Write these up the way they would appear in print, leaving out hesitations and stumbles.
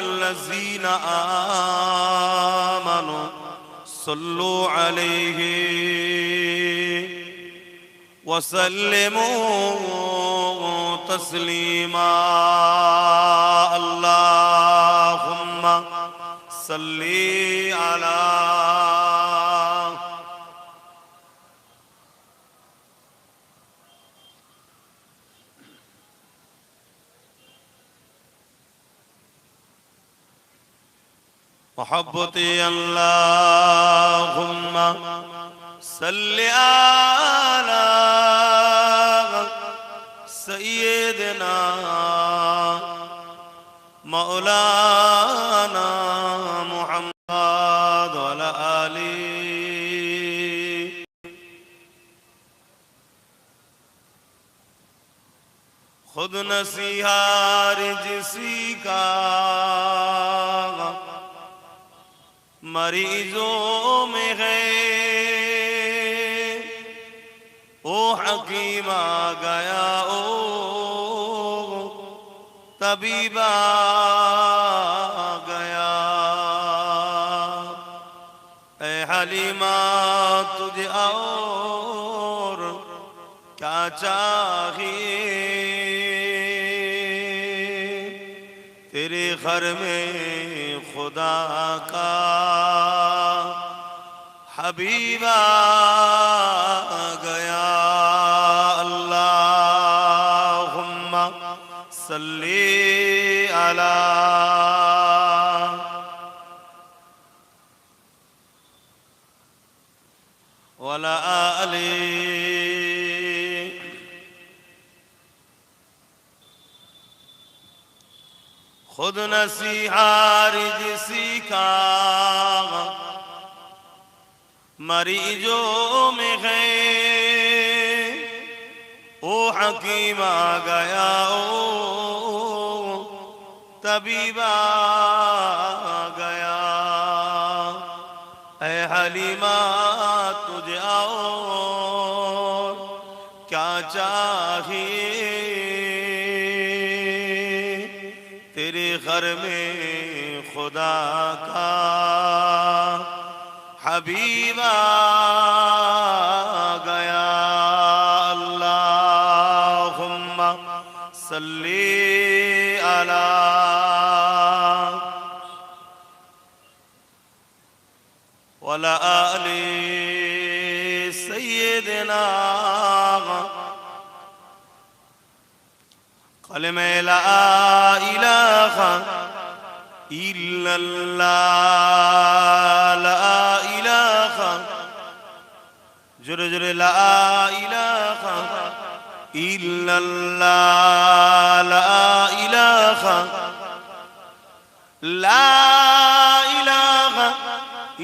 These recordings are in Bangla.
আইয়ুহাল্লাযীনা আমানু সাল্লু আলাইহি ওয়া সাল্লিমু তাসলিমা আল্লাহুম্মা সাল্লি আলা محبتي اللهم صل على سيدنا مولانا محمد وعلى آله खुद नसीहार जिसी का मरीजों में है ओ हकीम आ गया ओ तबीब आ गया ए हलीमा तुझे और क्या चाहिए तेरे घर में खुदा का हबीब आ गया अल्लाहुम्मा सल्ली अला वला आली खुद नसीहार जिसी का मरीजों में है ओ हकीम आ गया ओ तबीब आ गया ऐ हलीमा तुझे और क्या चाहिए तेरे घर में खुदा का हबीब आ गया अल्लाहुम्मा सल्ली अला वला आली सय्यिदना कलमे ला इलाहा इल्लल्लाह ला इलाहा जुरे जुरे ला इलाहा इल्लल्लाह ला इलाहा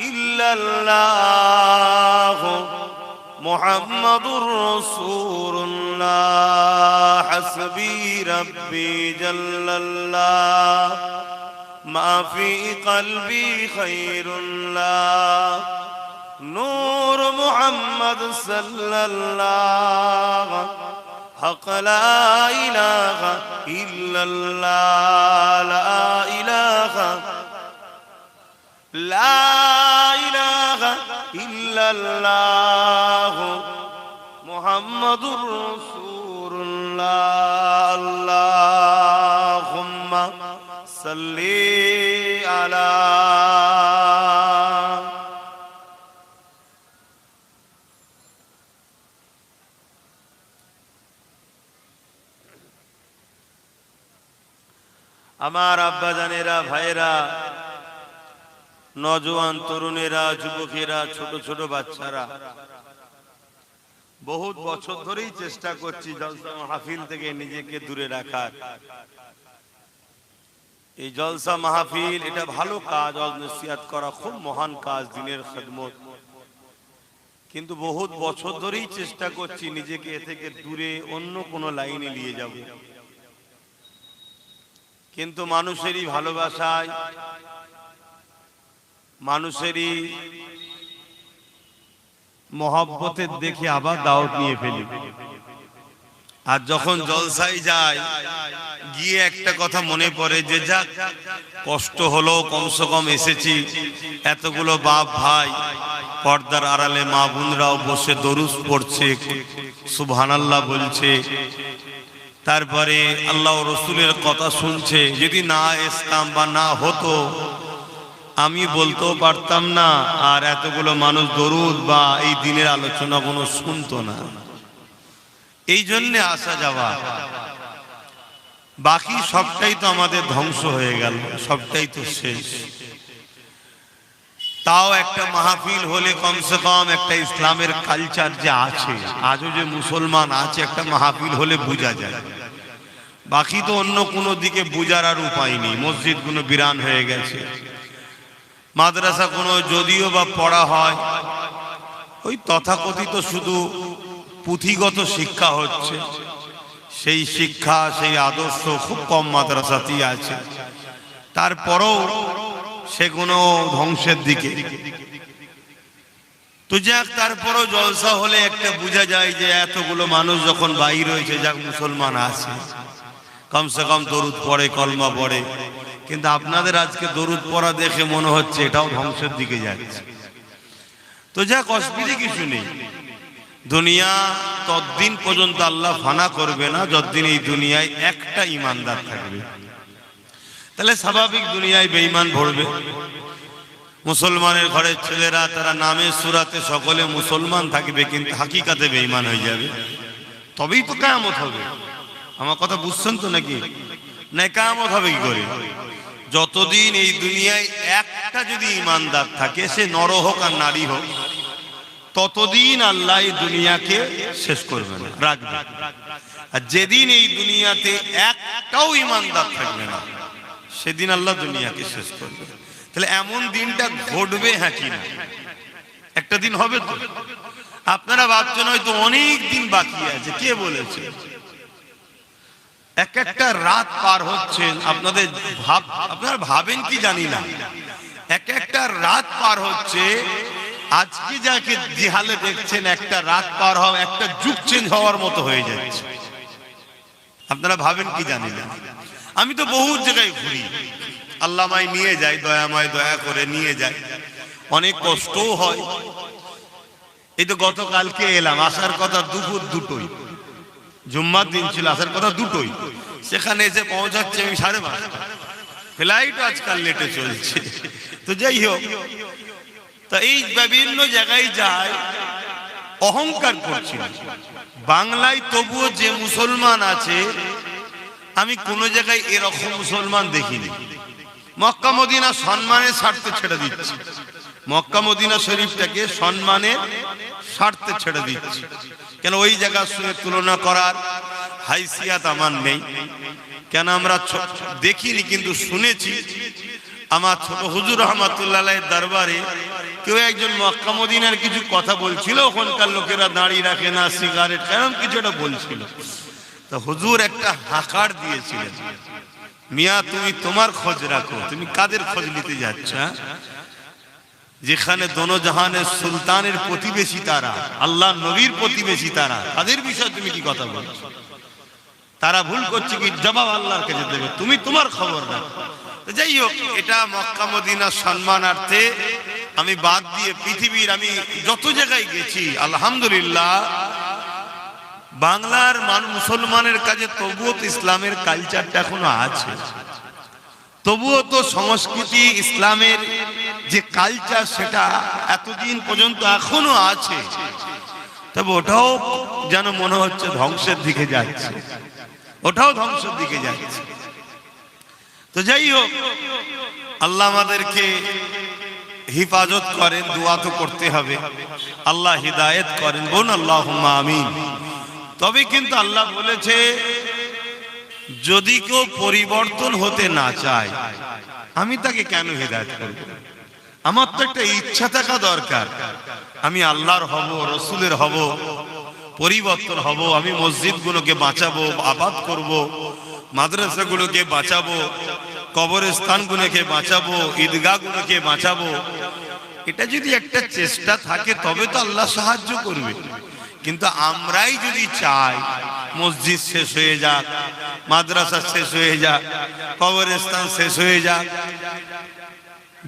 इल्लल्लाह मुहम्मदुर रसूलुल्लाह हस्बी रब्बी जल्लल्लाह मा फी क़ल्बी खैरुल्लाह नूर मुहम्मद सल्लल्लाह हक़ ला इलाहा इल्लल्लाह ला इलाहा इल्लल्लाह मुहम्मदुर रसूलुल्लाह अल्लाहुम्मा सल्ली अला আমার আব্বাজানেরা ভাইরা নওজোয়ান তরুণেরা যুবকেরা ছোট ছোট বাচ্চারা বহুত বছর ধরেই চেষ্টা করছি জলসা মাহফিল থেকে নিজেকে দূরে রাখার। এই জলসা মাহফিল এটা ভালো কাজ, নসিহত করা খুব মহান কাজ, দ্বীনের খিদমত, কিন্তু বহুত বছর ধরেই চেষ্টা করছি নিজেকে এ থেকে দূরে অন্য কোনো লাইনে নিয়ে যাব, কিন্তু মানুষেরই ভালোবাসায় মানুষেরই মহব্বতের দেখে আবার দাওয়াত নিয়ে ফেলি। আর যখন জলসায় যায় গিয়ে একটা কথা মনে পড়ে যে যাক কষ্ট হলো, কমসে কম এসেছি, এতগুলো বাপ ভাই পর্দার আড়ালে মা বোনরাও বসে দরুদ পড়ছে, সুবহানাল্লাহ বলছে, তারপরে আল্লাহ রসুলের কথা শুনছে। যদি না আসতাম বা না হতো আমি বলতেও পারতাম না, আর এতগুলো মানুষ দরুদ বা এই দিনের আলোচনা কোনো শুনতো না। এই জন্যে আসা যাওয়া, বাকি সবটাই তো আমাদের ধ্বংস হয়ে গেল, সবটাই তো শেষ। তাও একটা মাহফিল হলে কমসে কম একটা ইসলামের কালচার যে আছে, আজও যে মুসলমান আছে, একটা মাহফিল হলে বোঝা যায়। বাকি তো অন্য কোনো দিকে বোঝার আর উপায় নেই। মসজিদগুলো বিরান হয়ে গেছে, মাদ্রাসা কোনো যদিও বা পড়া হয়, ওই তথাকথিত শুধু পুঁথিগত শিক্ষা হচ্ছে, সেই শিক্ষা সেই আদর্শ খুব কম মাদ্রাসাতেই আছে। তারপরও সেগুলো ধ্বংসের দিকে। তো যাক, তারপরও জলসা হলে একটা বোঝা যায় যে এতগুলো মানুষ যখন বাইর হয়েছে, যাক মুসলমান আছে, কমসে কম দরুদ পড়ে, কলমা পড়ে। কিন্তু আপনাদের আজকে দরুদ পড়া দেখে মনে হচ্ছে এটাও ধ্বংসের দিকে যাচ্ছে। তো যাক, অসুবিধে কিছু নেই। দুনিয়া ততদিন পর্যন্ত আল্লাহ ফানা করবে না যতদিন এই দুনিয়ায় একটা ইমানদার থাকবে। তাহলে স্বাভাবিক দুনিয়ায় বেঈমান ভরবে। মুসলমানের ঘরের ছেলেরা তারা নামে সুরাতে সকলে মুসলমান থাকবে, কিন্তু হাকিকাতে বেঈমান হয়ে যাবে। তবেই তো কিয়ামত হবে। আমার কথা বুঝছেন তো নাকি? না, কিয়ামত হবে কি করে? যতদিন এই দুনিয়ায় একটা যদি ইমানদার থাকে, সে নর হোক আর নারী হোক, ততদিন আল্লাহ এই দুনিয়াকে শেষ করবে না, রাখবে। আর যেদিন এই দুনিয়াতে একটাও ইমানদার থাকবে না, সেদিন আল্লাহ দুনিয়াকে শেষ করবে। তাহলে এমন দিনটা ঘটবে, হ্যাঁ কি না? একটা দিন হবে তো। আপনারা ভাবছেন হয়তো অনেক দিন বাকি আছে, কে বলেছে? এক একটা রাত পার হচ্ছে, আপনারা ভাবেন কি জানি না, এক একটা রাত পার হচ্ছে। আজকে যাকে জিহালে দেখছেন, একটা রাত পার হওয়া একটা যুগ চেঞ্জ হওয়ার মতো হয়ে যাচ্ছে। আপনারা ভাবেন কি জানি না। আমি তো বহু জায়গায় ঘুরি, আল্লাহ আমায় নিয়ে যায়, দয়াময় দয়া করে নিয়ে যায়, অনেক কষ্টও হয়। এই তো গতকালকে এলাম, আসার কথা দুপুর 2টোই, জুম্মার দিন ছিল, আসার কথা 2টোই, সেখানে এসে পৌঁছাচ্ছে আমি 5:30। ফ্লাইট আজকাল লেটে চলছে। তো যাই হোক, তা এই বিভিন্ন জায়গায় যায়, অহংকার করছি বাংলায়, তবুও যে মুসলমান আছে আমি কোন জায়গায় এরকম মুসলমান দেখিনি। মক্কা মদিনা সম্মানের স্বার্থে ছেড়ে দিচ্ছি, মক্কা মদিনা শরীফটাকে সম্মানের স্বার্থে ছেড়ে দিচ্ছি। কেন ওই জায়গার সঙ্গে তুলনা করার হাইসিয়াত আমার নেই। কেন আমরা দেখিনি কিন্তু শুনেছি। আমার ছোট হুজুর রহমাতুল্লাহ আলাইহির দরবারে কেউ একজন মক্কা মদিনার কিছু কথা বলছিল, ওখানকার লোকেরা দাঁড়িয়ে রাখে না, সিগারেট, কারণ কিছু একটা বলছিল। তো হুজুর একটা হাকার দিয়েছিলেন, মিয়া তুমি তোমার খোঁজ রাখো, তুমি কাদের খোঁজ নিতে যাচ্ছ? যেখানে দোনো জাহানের সুলতানের প্রতিবেশী তারা, আল্লাহ নবীর প্রতিবেশী তারা, তাদের বিষয়ে তুমি কি কথা বলছো? তারা ভুল করছে কি, জবাব আল্লাহর কাছে দেবে, তুমি তোমার খবর রাখো। যাই হোক, এটা মক্কা মদিনার সম্মানার্থে আমি বাদ দিয়ে পৃথিবীর আমি যত জায়গায় গেছি, আলহামদুলিল্লাহ বাংলার মুসলমানের কাছে তবুও তো ইসলামের কালচারটা এখনো আছে, তবুও তো সংস্কৃতি ইসলামের যে কালচার সেটা এতদিন পর্যন্ত এখনো আছে। তবে ওটাও যেন মনে হচ্ছে ধ্বংসের দিকে যাচ্ছে, ওটাও ধ্বংসের দিকে যাচ্ছে। তো যাই হোক, আল্লাহ আমাদেরকে হিফাজত করেন, দোয়া তো করতে হবে, আল্লাহ হিদায়েত করেন, বোন আল্লাহুম্মা আমিন। তবে কিন্তু আল্লাহ বলেছে যদি কেউ পরিবর্তন হতে না চায়, আমি তাকে কেন হিদায়েত করব? আমার তো একটা ইচ্ছা থাকা দরকার, আমি আল্লাহর হব, রসুলের হব, পরিবর্তন হব, আমি মসজিদগুলোকে বাঁচাবো, আবাদ করব, মাদ্রাসাগুলোকে বাঁচাবো, কবরস্থানগুলোকে বাঁচাবো, ঈদগাহগুলোকে বাঁচাবো। এটা যদি একটা চেষ্টা থাকে তবে তো আল্লাহ সাহায্য করবে। কিন্তু আমরাই যদি চাই মসজিদ শেষ হয়ে যাক, মাদ্রাসা শেষ হয়ে যাক, কবরস্থান শেষ হয়ে যাক,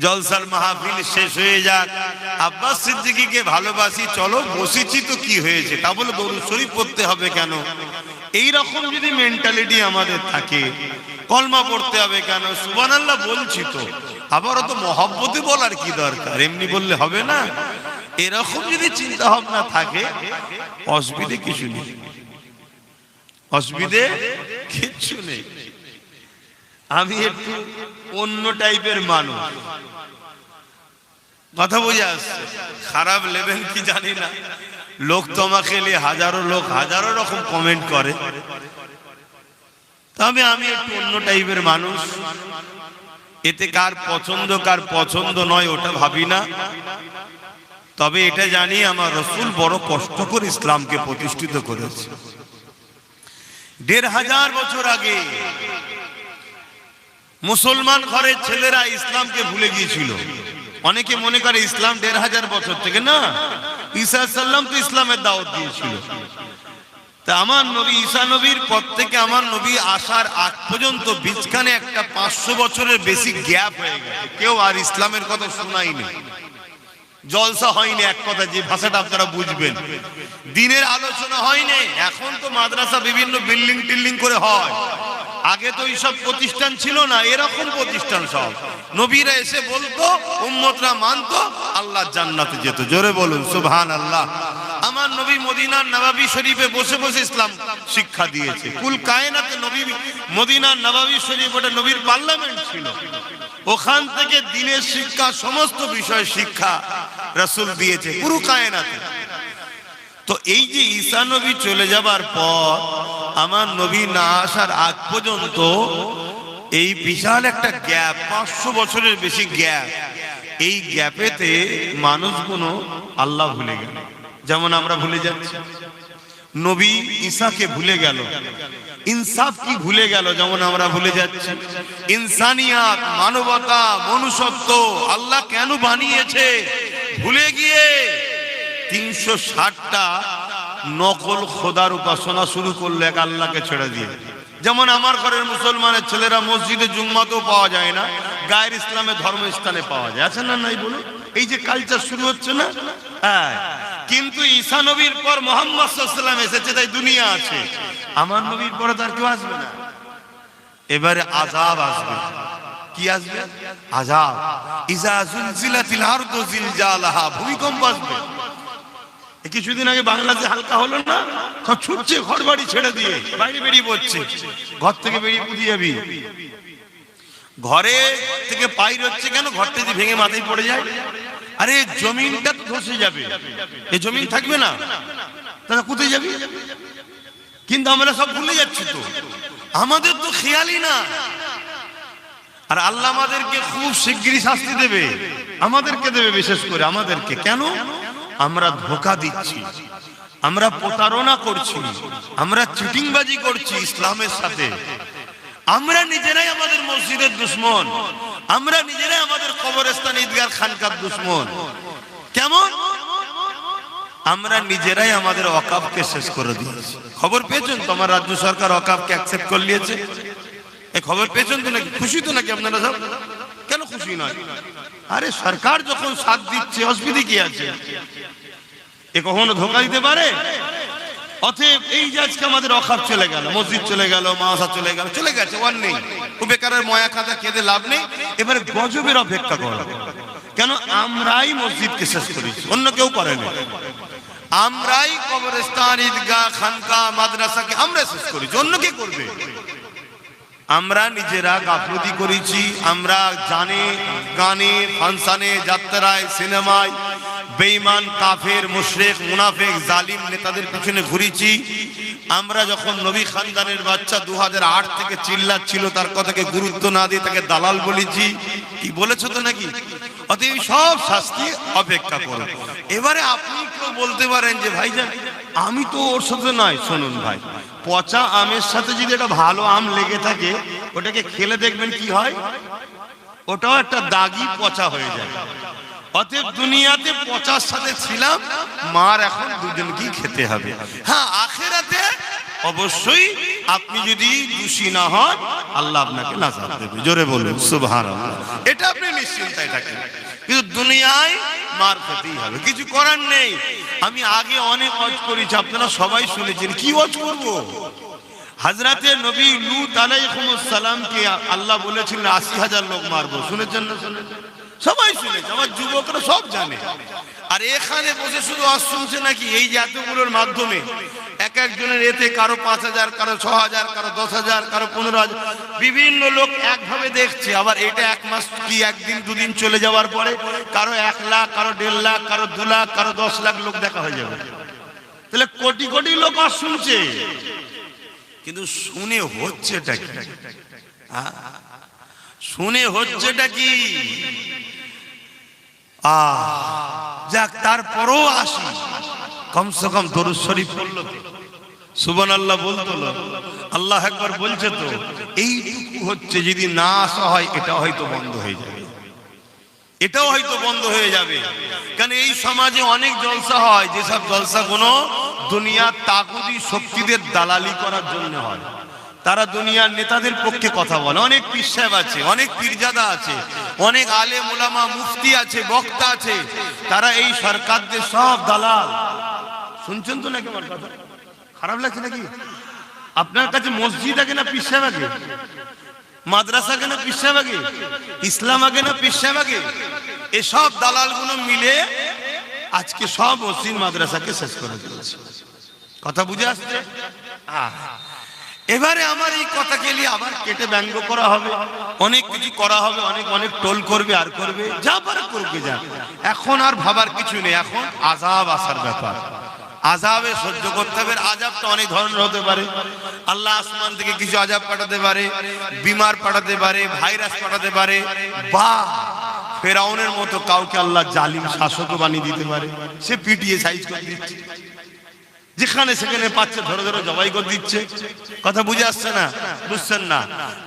জলসার মাহফিল শেষ হয়ে যাক, আব্বাস সিদ্দিকীকে ভালোবাসি, চলো বসেছি তো কি হয়েছে, তা বলে দরুদ শরীফ পড়তে হবে কেন? এই রকম যদি মেন্টালিটি আমাদের থাকে, কলমা পড়তে হবে কেন, সুবহানাল্লাহ বলছি তো, আবারও তো মহব্বতে বলার কি দরকার, এমনি বললে হবে না। এরকম যদি চিন্তা ভাবনা থাকে, অসুবিধে কিছু নেই, অসুবিধে কিচ্ছু নেই। আমি একটু অন্য টাইপের মানুষ, কথা বোঝা আসছে, খারাপ লেভেল কি জানি না, লোক তোমাকে নিয়ে হাজারো লোক হাজারো রকম কমেন্ট করে, তবে আমি একটু অন্য টাইপের মানুষ। এতে কার পছন্দ নয় ওটা ভাবি না, তবে এটা জানি আমার রাসূল বড় কষ্ট করে ইসলামকে প্রতিষ্ঠিত করেছে। ১৫০০ বছর আগে মুসলমান ঘরের ছেলেরা ইসলামকে ভুলে গিয়েছিল। অনেকে মনে করে ইসলাম ১৫০০ বছর থেকে, না, ঈসা আলাইহিস সালাম তো ইসলামের দাওয়াত দিয়েছিল। তা আমার নবী ঈসা নবীর পর থেকে আমার নবী আসার আগ পর্যন্ত বিচখানে একটা ৫০০ বছরের বেশি গ্যাপ হয়ে গেছে, কেউ আর ইসলামের কথা শোনায়নি, জলসা হয়নি, এক কথা যে ভাষাটা আপনারা বুঝবেন, দিনের আলোচনা হয়নি। এখন তো মাদ্রাসা বিভিন্ন বিল্ডিং টিল্ডিং করে হয়, আগে তো এইসব প্রতিষ্ঠান ছিল না, এরকম প্রতিষ্ঠান সব। নবীরা এসে বলতো, উম্মতরা মানতো, আল্লাহ জান্নাতে যেত। জোরে বলুন সুবহানাল্লাহ। আমার নবী মদিনার নববী শরীফে বসে বসে ইসলাম শিক্ষা দিয়েছে। কুল কায়নাতে নবী মদিনার নববী শরীফ ওটা নবীর পার্লামেন্ট ছিল, ওখান থেকে দিনের শিক্ষা, সমস্ত বিষয় শিক্ষা রাসূল দিয়েছে পুরো কায়নাতে। তো এই যে ঈসা নবী চলে যাবার পর আমার নবী না আসার আগ পর্যন্ত এই বিশাল একটা গ্যাপ, ৫০০ বছরের বেশি গ্যাপ, এই গ্যাপেতে মানুষগুলো আল্লাহ ভুলে গেল, যেমন আমরা ভুলে যাচ্ছি। নবী ঈসাকে ভুলে গেল, ইনসাফ কি ভুলে গেল, যেমন আমরা ভুলে যাচ্ছি। ইনসানিয়াত, মানবতা, মনুষ্যত্ব আল্লাহ কেন বানিয়েছে ভুলে গিয়ে ৩৬০টা নকল খোদার উপাসনা শুরু করলো এক আল্লাহকে ছেড়ে দিয়ে। যেমন আমার ঘরের মুসলমানের ছেলেরা মসজিদে জুম্মাতেও পাওয়া যায় না, গায়ের ইসলামের ধর্মস্থানে পাওয়া যায়, আছে না নাই বলুন? এই যে কালচার শুরু হচ্ছে না, হ্যাঁ। কিন্তু ঈসা নবীর পর মুহাম্মদ সাল্লাল্লাহু আলাইহি ওয়াসাল্লাম এসেছে, তাই দুনিয়া আছে। আমার নবীর পরে তার কেউ আসবে না। এবারে আযাব আসবে। কি আসবে? আযাব। ইজা জুলজিলাতিল আরদু জিলজালাহা, ভূমিকম্প আসবে। কিছুদিন আগে বাংলাদেশে হালকা হলো না, সব ছুটছে ঘর বাড়ি ছেড়ে দিয়ে, বাইরে বেরিয়ে পড়ছে। ঘর থেকে বেরিয়ে কোথায় যাবি? ঘরে থেকে বাইরে হচ্ছে কেন? ঘর থেকে ভেঙে মাথায় পড়ে যায়। আরে জমিনটা তো ধসে যাবে, এই জমিন থাকবে না, তাহলে কোথায় যাবি? কিন্তু আমরা সব ভুলে যাচ্ছি, তো আমাদের তো খেয়ালই না। আর আল্লাহ আমাদেরকে খুব শিগগিরই শাস্তি দেবে, আমাদেরকে দেবে, বিশেষ করে আমাদেরকে। কেন? আমরা ধোঁকা দিচ্ছি, আমরা প্রতারণা করছি, আমরা চিটিংবাজি করছি ইসলামের সাথে। আমরা নিজেরাই আমাদের মসজিদের দুশমন, আমরা নিজেরাই আমাদের কবরস্থান, ঈদগাহ, খানকার দুশমন। কেমন? আমরা নিজেরাই আমাদের ওয়াকফকে শেষ করে দিয়েছি। খবর পেয়েছেন তো, আমার রাজ্য সরকার ওয়াকফকে অ্যাকসেপ্ট করে নিয়েছে। এই খবর পেয়েছেন তো নাকি? খুশি তো নাকি আপনারা সব? কেন খুশি নয়? আরে সরকার যখন সাথ দিচ্ছে, অসুবিধা কি আছে? এ কখনো ধোঁকা দিতে পারে? অতএব এই যে আজকে আমাদের ওয়াকফ চলে গেল, মসজিদ চলে গেল, মাদ্রাসা চলে গেল, চলে গেছে, ওয়ান নেই। ও বেকারের ময়া খাতা কেঁদে লাভ নেই। এবারে গজবের অপেক্ষা করো। কেন? আমরাই মসজিদকে শেষ করেছি, অন্য কেউ করেনি। আমরাই কবরস্থান, ঈদগাহ, খানকা, মাদ্রাসাকে আমরা শেষ করেছি, অন্য কে করবে? আমরা নিজেরা গাফলতি করেছি। আমরা জানে গানে, ফাংশনে, যাত্রায়, সিনেমায় বেঈমান, কাফের, মুশরিক, মুনাফিক, জালিম নেতাদের পিছনে ঘুরেছি। আমরা যখন নবী খানদানের বাচ্চা 2008 থেকে চিল্লাচ্ছিল, তার কথাকে গুরুত্ব না দিয়ে তাকে দালাল বলেছি। কি বলেছ তো নাকি? অতএব সব শাস্তি অপেক্ষা করো। এবারে আপনি কেউ বলতে পারেন যে ভাইজান আমি তো ওর সাথে নয়। শুনুন ভাই, পচা আমের সাথে যদি একটা ভালো আম লেগে থাকে, ওটাকে খেলে দেখবেন কি হয়, ওটাও একটা দাগি পচা হয়ে যায়। অতএব দুনিয়াতে পচার সাথে ছিলাম, মার এখন দুজনকেই খেতে হবে। হ্যাঁ, আখিরাতে অবশ্যই আপনি যদি দোষী না হন আল্লাহ আপনাকে নাজাত দেবে। জোরে বলুন সুবহানাল্লাহ। এটা আপনি নিশ্চিন্তায় থাকেন। কিন্তু দুনিয়ায় মার খেতেই হবে, কিছু করার নেই। আমি আগে অনেক ওয়াজ করেছি, আপনারা সবাই শুনেছেন। কি ওয়াজ করব? হযরতে নবী লূত আলাইহিস সালামকে আল্লাহ বলেছিলেন ৮০,০০০ লোক মারবো। শুনেছেন না? শুনেছেন? সবাই শুনেছে, আমার যুবকরা সব জানে। আর এখানে বসে শুধু ওয়াজ শুনছে নাকি? এই যে এতগুলোর মাধ্যমে এক একজনের এতে কারো ৫,০০০, কারো ৬,০০০, কারো ১০,০০০, কারো ১৫,০০০, বিভিন্ন লোক একভাবে দেখছে। আবার এটা এক মাস কি একদিন দুদিন চলে যাওয়ার পরে কারো ১ লাখ, কারো ১.৫ লাখ, কারো ২ লাখ, কারো ১০ লাখ লোক দেখা হয়ে যাবে। তাহলে কোটি কোটি লোক আর শুনছে, কিন্তু শুনে হচ্ছেটা কি? শুনে হচ্ছেটা কি? যাক, তারপরও আসি, কমসে কম দরুদ শরীফ পড়লো, সুবহানাল্লাহ বলতো, আল্লাহ আকবার বলছে তো। এইটুকু হচ্ছে, যদি না আসা হয় এটা হয়তো বন্ধ হয়ে যাবে, এটাও হয়তো বন্ধ হয়ে যাবে। কারণ এই সমাজে অনেক জলসা হয়, যেসব জলসা কোনো দুনিয়ার তাগুতি শক্তিদের দালালি করার জন্য হয়। তারা দুনিয়ার নেতাদের পক্ষে কথা বলে। অনেক পীর সাহেব আছে, অনেক পীরজাদা আছে, অনেক আলেম ওলামা মুফতি আছে, বক্তা আছে, তারা এই সরকারদের সব দালাল। শুনছেন তো নাকি আমার কথা? খারাপ লাগছে নাকি? আপনার কাছে মসজিদ আগে না পীর সাহেব আগে? মাদ্রাসা আগে না পীর সাহেব আগে? ইসলাম আগে না পীর সাহেব আগে? এসব দালালগুলো মিলে আজকে সব মসজিদ মাদ্রাসাকে শেষ করে দিয়েছে। কথা বুঝে আসছে? এবারে আমার এই কথাকে নিয়ে আবার কেটে ব্যঙ্গ করা হবে, অনেক কিছু করা হবে, অনেক অনেক টোল করবে, আর করবে, যা পারে করবে, যা। এখন আর ভাবার কিছু নেই, এখন আযাব আসার ব্যাপার। আযাবে সহ্য করতে হবে। আযাবটা অনেক ধরনের হতে পারে। আল্লাহ আসমান থেকে কিছু আযাব পাঠাতে পারে, বিমার পাঠাতে পারে, ভাইরাস পাঠাতে পারে, বা ফেরাউনের মতো কাউকে আল্লাহ জালিম শাসক বানিয়ে দিতে পারে। সে পিটিয়ে সাইজ করে দিচ্ছে, যেখানে সেখানে পাচ্ছে ধরে ধরে জবাই করে দিচ্ছে। কথা বুঝে আসছে না? বুঝছেন না?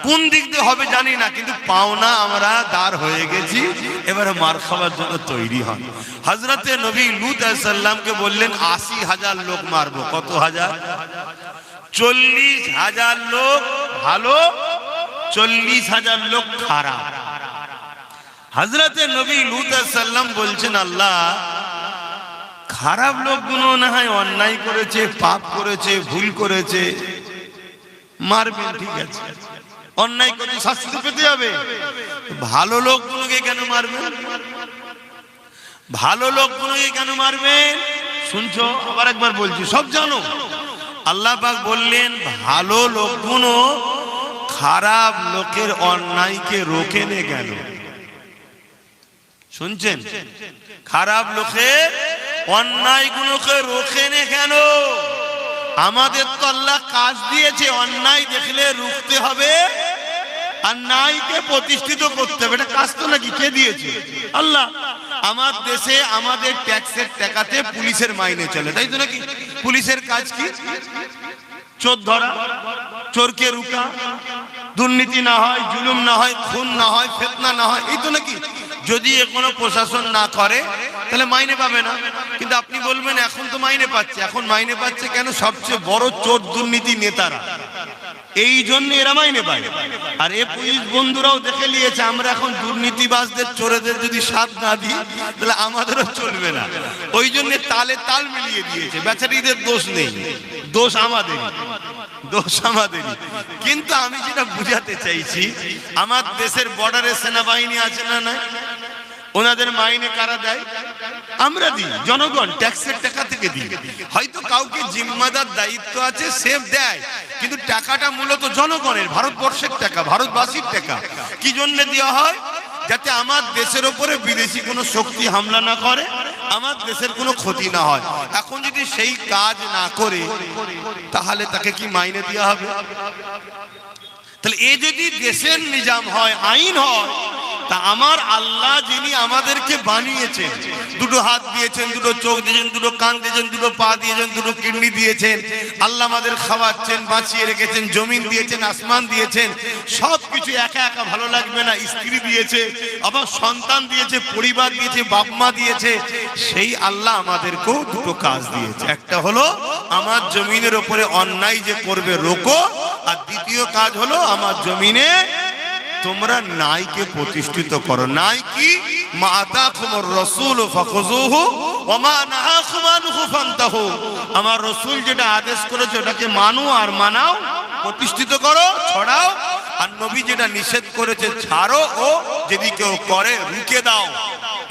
কোন দিক দিয়ে হবে জানি না, কিন্তু পাওনা আমরা দাঁড় হয়ে গেছি, এবারে মার খাওয়ার জন্য তৈরি হন। হযরতে নবী লূত আলাইহিস সালামকে বললেন ৮০,০০০ লোক মারবো। কত হাজার? ৪০,০০০ লোক ভালো, ৪০,০০০ লোক খারাপ। হযরতে নবী লূত আলাইহিস সালাম বলছেন, আল্লাহ, খারাপ লোকগুলো না হয় অন্যায় করেছে, পাপ করেছে, ভুল করেছে, মারবেন, ঠিক আছে, অন্যায় করে শাস্তি পেতে হবে। ভালো লোকগুলোকে কেন মারবেন? ভালো লোকগুলোকে কেন মারবেন? শুনছো? আবার একবার বলছি, সব জানো। আল্লাহ পাক বললেন, ভালো লোকগুলো খারাপ লোকের অন্যায়কে রোকে নে কেন? শুনছেন? খারাপ লোকের অন্যায়গুলোকে রোকে নে কেন? আমাদের তো আল্লাহ কাজ দিয়েছে, অন্যায় দেখলে রুখতে হবে আর ন্যায়কে প্রতিষ্ঠিত করতে হবে। এটা কাজ তো নাকি? কে দিয়েছে? আল্লাহ। আমার দেশে আমাদের ট্যাক্সের টাকাতে পুলিশের মাইনে চলে, তাই তো নাকি? পুলিশের কাজ কি? চোর ধরা, চোরকে রুকা, দুর্নীতি না হয়, জুলুম না হয়, খুন না হয়, ফিতনা না হয়, এই তো নাকি? যদি কোনো প্রশাসন না করে তাহলে মাইনে পাবে না। কিন্তু আপনি বলবেন এখন তো মাইনে পাচ্ছে। এখন মাইনে পাচ্ছে কেন? সবচেয়ে বড় চোর দুর্নীতি নেতারা, এই জন্য এরা মাইনে পায়। আর এ পুলিশ বন্ধুরাও দেখে নিয়েছে, আমরা এখন দুর্নীতিবাজদের, চোরেদের যদি সাথ না দিই তাহলে আমাদেরও চলবে না। ওই জন্য তালে তাল মিলিয়ে দিয়েছে। বেচারিদের দোষ নেই, দোষ আমাদের, দোষ আমাদেরই। কিন্তু আমি যেটা বুঝাতে চাইছি, আমার দেশের বর্ডারে সেনাবাহিনী আছে না? না, ওনাদের মাইনে কারা দেয়? আমরা দিই, জনগণ ট্যাক্সের টাকা থেকে দিই। হয়তো কাউকে জিম্মাদার দায়িত্ব আছে, সে দেয়, কিন্তু টাকাটা মূলত জনগণের, ভারতবর্ষের টাকা, ভারতবাসীর টাকা। কি জন্য দেওয়া হয়? যাতে আমার দেশের উপরে বিদেশি কোনো শক্তি হামলা না করে, আমার দেশের কোনো ক্ষতি না হয়। এখন যদি সেই কাজ না করে তাহলে তাকে কি মাইনে দেওয়া হবে? তাহলে এ যদি দেশের নিজাম হয়, আইন হয়, তা আমার আল্লাহ যিনি আমাদেরকে বানিয়েছেন, দুটো হাত দিয়েছেন, দুটো চোখ দিয়েছেন, দুটো কান দিয়েছেন, দুটো পা দিয়েছেন, দুটো কিডনি দিয়েছেন, আল্লাহ আমাদের খাওয়াচ্ছেন, বাঁচিয়ে রেখেছেন, জমিন দিয়েছেন, আসমান দিয়েছেন, সব কিছু একা একা ভালো লাগবে না। স্ত্রী দিয়েছে, আবার সন্তান দিয়েছে, পরিবার দিয়েছে, বাপ মা দিয়েছে। সেই আল্লাহ আমাদেরকেও দুটো কাজ দিয়েছে। একটা হলো আমার জমিনের উপরে অন্যায় যে করবে রোকো, আর দ্বিতীয় কাজ হলো আমার জমিনে তোমরা নাইকে প্রতিষ্ঠিত করো। নাই কি? মা আতাকুমুর রাসূল ফাখুযুহু ওয়া মা নাহাকুম আনহু ফান্তাহু। আমার রাসূল যেটা আদেশ করেছে ওটাকে মানো আর মানাও, প্রতিষ্ঠিত করো, ছড়াও। আর নবী যেটা নিষেধ করেছে ছাড়ো, ও যদি কেউ করে রুখে দাও।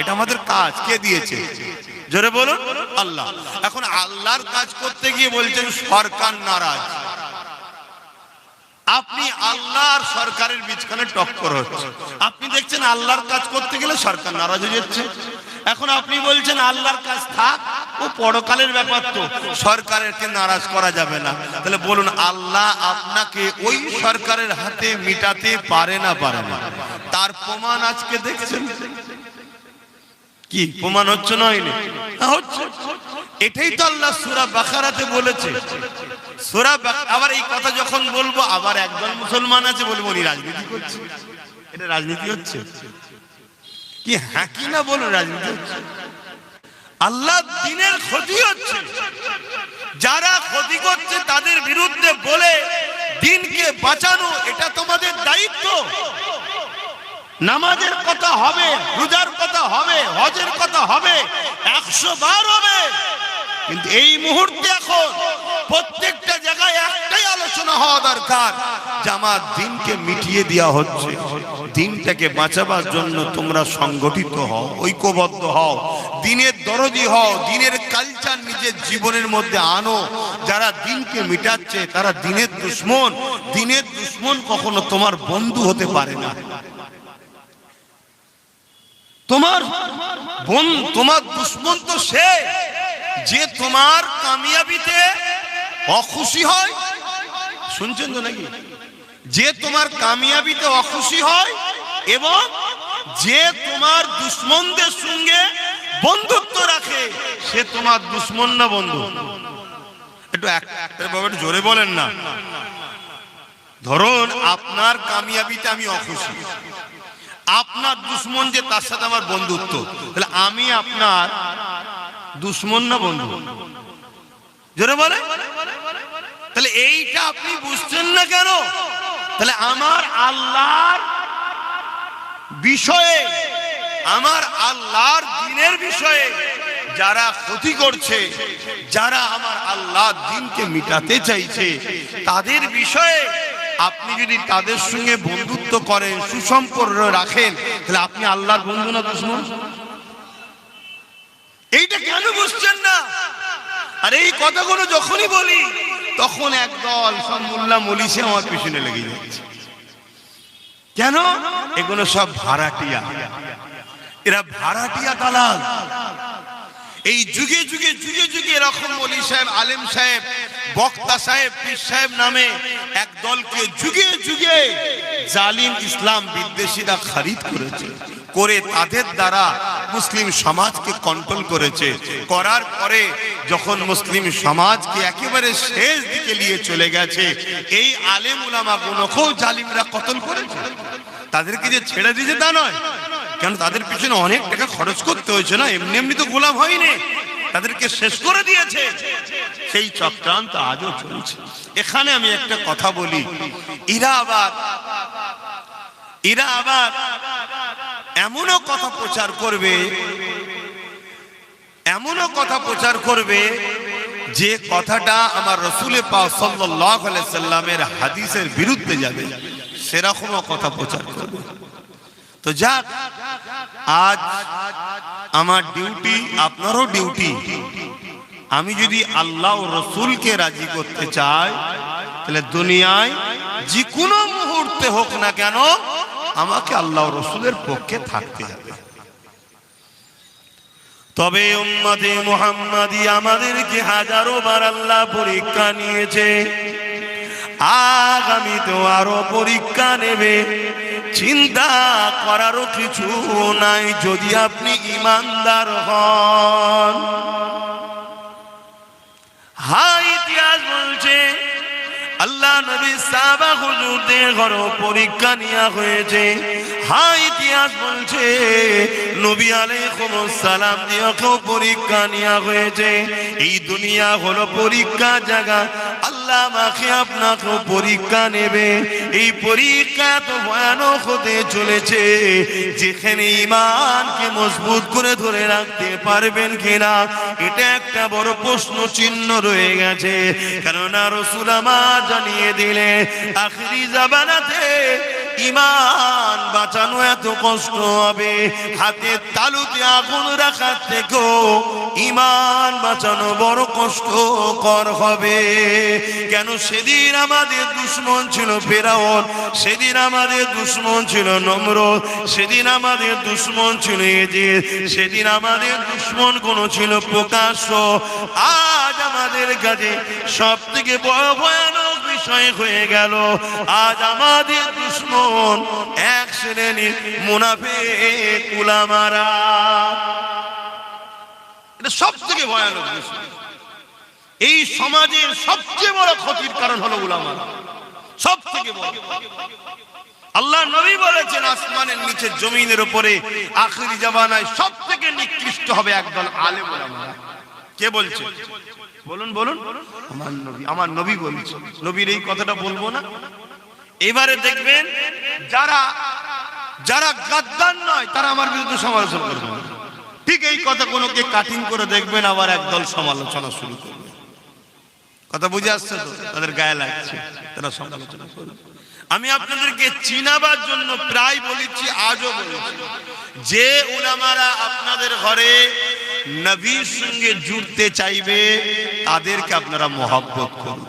এটা আমাদের কাজ। কে দিয়েছে? জোরে বলুন, আল্লাহ। এখন আল্লাহর কাজ করতে গিয়ে বলছেন সরকার নারাজ। আপনি আল্লাহ আর সরকারের মাঝখানে টক্কর হচ্ছে। আপনি দেখছেন আল্লাহর কাজ করতে গেলে সরকার নারাজ হয়ে যাচ্ছে। এখন আপনি বলছেন আল্লাহর কাজ থাক, ও পরকালের ব্যাপার, তো সরকারকে নারাজ করা যাবে না। তাহলে বলুন, আল্লাহ আপনাকে ওই সরকারের হাতে মিটাতে পারে না? পারে না। তার প্রমাণ আজকে দেখছেন। কি প্রমাণ হচ্ছে? নয় হচ্ছে। এটাই তো আল্লাহ সূরা বাকারাতে বলেছে। সূরা আবার এই কথা যখন বলবো, আবার একদল মুসলমান আছে বলবো উনি রাজনীতি করছে। এটা রাজনীতি হচ্ছে কি? হ্যাঁ কি না বলুন, রাজনীতি হচ্ছে। আল্লাহ দ্বীনের ক্ষতি হচ্ছে। যারা ক্ষতি করছে তাদের বিরুদ্ধে বলে দ্বীনকে বাঁচানো, এটা তোমাদের দায়িত্ব। নামাজের কথা হবে, রোজার কথা হবে, হজের কথা হবে, 100 বার হবে, কিন্তু এই মুহূর্তে এখন প্রত্যেকটা জায়গায় একটাই আলোচনা হওয়া দরকার যে আমার দ্বীনকে মিটিয়ে দেওয়া হচ্ছে। দ্বীনটাকে বাঁচাবার জন্য তোমরা সংগঠিত হও, ঐক্যবদ্ধ হও, দ্বীনের দরদি হও, দ্বীনের কালচার নিজের জীবনের মধ্যে আনো। যারা দ্বীনকে মিটাচ্ছে তারা দ্বীনের দুশমন। দ্বীনের দুশমন কখনো তোমার বন্ধু হতে পারে না। তোমার দুশমন তো সে যে তোমার কামিয়াবিতে অখুশি হয়। শুনছেন তো নাকি? যে তোমার কামিয়াবিতে অখুশি হয় এবং যে তোমার দুশমনদের সঙ্গে বন্ধুত্ব রাখে, সে তোমার দুশমন না বন্ধু? একটু একটা জোরে বলেন না। ধরুন আপনার কামিয়াবিতে আমি অখুশি, আপনার দুশমন যে তার সাথে আমার বন্ধুত্ব, তাহলে আমি আপনার দুশমন না বন্ধু? জোরে বলে। তাহলে এইটা আপনি বুঝছেন না কেন? তাহলে আমার আল্লাহর বিষয়ে, আমার আল্লাহর দ্বীনের বিষয়ে যারা ক্ষতি করছে, যারা আমার আল্লাহর দ্বীনকে মিটাতে চাইছে, তাদের বিষয়ে আপনি যদি তাদের সঙ্গে বন্ধুত্ব করেন, সুসম্পর্ক রাখেন, তাহলে আপনি আল্লাহর বন্ধু না দুশমন? এইটা কেন বুঝছেন না? আর এই কথাগুলো যখনই বলি তখন একদল সব মোল্লা মলিসে আমার পিছনে লেগে যাচ্ছে। কেন? এগুলো সব ভাড়াটিয়া। এরা ভাড়াটিয়া দালাল। এই যুগে যুগে যুগে যুগে এরকম ওলি সাহেব, আলেম সাহেব, বক্তা সাহেব, পীর সাহেব নামে এক দলকে যুগে যুগে জালিম ইসলাম বিদ্বেষীরা খরিদ করেছে, করে তাদের দ্বারা মুসলিম সমাজকে কন্ট্রোল করেছে। করার পরে যখন মুসলিম সমাজকে একেবারে শেষ দিকে নিয়ে চলে গেছে, এই আলেম উলামা গুলোকেও জালিমরা কতল করেছে। তাদেরকে যে ছেড়ে দিয়েছে তা নয়, কেন তাদের পিছনে অনেক টাকা খরচ করতে হয়েছে না, এমনি এমনি তো গোলাম হয়নি, তাদেরকে শেষ করে দিয়েছে। সেই চক্রান্ত আজও চলছে। এখানে আমি একটা কথা বলি, এরা আবার এমনও কথা প্রচার করবে যে কথাটা আমার রাসূল পাক সাল্লাল্লাহু আলাইহি সাল্লামের হাদিসের বিরুদ্ধে যাবে, সেরকমও কথা প্রচার করবে। তো যাক, আজ আমার ডিউটি, আপনারও ডিউটি। আমি যদি আল্লাহ ও রসুলকে রাজি করতে চাই, তাহলে দুনিয়ায় যে কোনো মুহূর্তে হোক না কেন আমাকে আল্লাহ ও রসুলের পক্ষে থাকতে হবে। তবে উম্মতে মুহাম্মাদি আমাদেরকে হাজারো বার আল্লাহ পরীক্ষা নিয়েছে, আগামী তো আরো পরীক্ষা নেবে। চিন্তা করারও কিছু নাই যদি আপনি ঈমানদার হন। হ্যাঁ, ইতিহাস বলছে আল্লাহ নবী সাহাবা হুজুরদের ঘরে পরীক্ষা নেওয়া হয়েছে। হ্যাঁ, ইতিহাস বলছে নবী আলাইহিস সালাম দিয়েও পরীক্ষা নেওয়া হয়েছে। এই দুনিয়া হলো পরীক্ষা জায়গা, আল্লাহ আমাকে আপনাকেও পরীক্ষা নেবে। এই পরীক্ষা তো ভয়ানক হতে চলেছে, যেখানে ঈমানকে মজবুত করে ধরে রাখতে পারবেন কিনা এটা একটা বড় প্রশ্ন চিহ্ন রয়ে গেছে। কেননা রাসূল আমার জানিয়ে দিলে আখিরি জামানাতে ঈমান বাঁচানো এত কষ্ট হবে, হাতের তালুতে আগুন রাখার থেকেও ঈমান বাঁচানো বড় কষ্টকর হবে। কেন? সেদিন আমাদের দুশমন ছিল ফেরাউন, সেদিন আমাদের দুশমন ছিল নমরুদ, সেদিন আমাদের দুশমন ছিল ইজিদ, সেদিন আমাদের দুশমন কোন ছিল প্রকাশ্য। আজ আমাদের কাছে সব থেকে বড় ভয়ানক বিষয় হয়ে গেল, আজ আমাদের দুশমন এক শ্রেণীর মুনাফিক উলামারা। এটা সব থেকে ভয়ানক বিষয়। এই সমাজের সবচেয়ে বড় ক্ষতির কারণ হলো উলামারা, সব থেকে বড়। আল্লাহ নবী বলেছেন আসমানের নিচে জমিনের উপরে আখিরি জামানায় সব থেকে নিকৃষ্ট হবে একদল আলেম উলামারা। কে বলছে? বলুন বলুন। আমার নবী বলছে। নবীর এই কথাটা বলবো না? এবারে দেখবেন যারা যারা গাদ্দার নয় তারা আমার বিরুদ্ধে সমালোচনা করবে, ঠিক এই কথা কোনোকে কাটিং করে দেখবেন আবার একদল সমালোচনা শুরু করবে। কথা বুঝে আসছে তো? তাদের গায়ে লাগছে, তারা সমালোচনা করবে। আমি আপনাদেরকে চিনাবার জন্য প্রায় বলেছি, আজও বলেছি, যে উলামারা আপনাদের ঘরে নবীর সঙ্গে জুড়তে চাইবে তাদেরকে আপনারা মহব্বত করুন।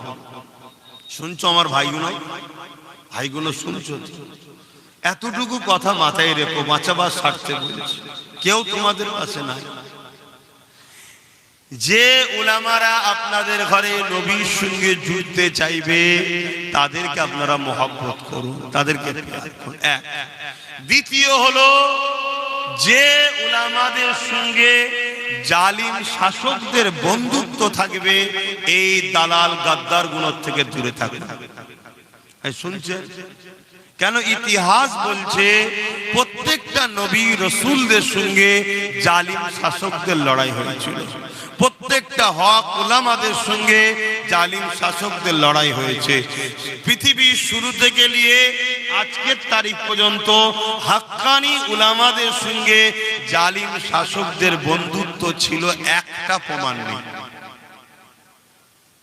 শুনছো আমার ভাইগুলো? ভাইগুলো শুনছো? এতটুকু কথা মাথায় রেখো, বাঁচাবার স্বার্থে বলেছি, কেউ তোমাদের পাশে নাই। যে উলামারা আপনাদের ঘরে নবীর সঙ্গে জুড়তে চাইবে তাদেরকে আপনারা মহব্বত করুন, তাদেরকে এক। দ্বিতীয় হলো, যে উলামাদের সঙ্গে জালিম শাসকদের বন্ধুত্ব থাকবে এই দালাল গাদ্দার গুলোর থেকে দূরে থাকবে। শুনছেন? কেন? ইতিহাস বলছে প্রত্যেকটা নবী রাসূলদের সঙ্গে জালিম শাসকদের লড়াই হয়েছিল, প্রত্যেকটা হক উলামাদের সঙ্গে জালিম শাসকদের লড়াই হয়েছে। পৃথিবীর শুরু থেকে নিয়ে আজকের তারিখ পর্যন্ত হাক্কানি উলামাদের সঙ্গে জালিম শাসকদের বন্ধুত্ব ছিল, একটা প্রমাণ নেই।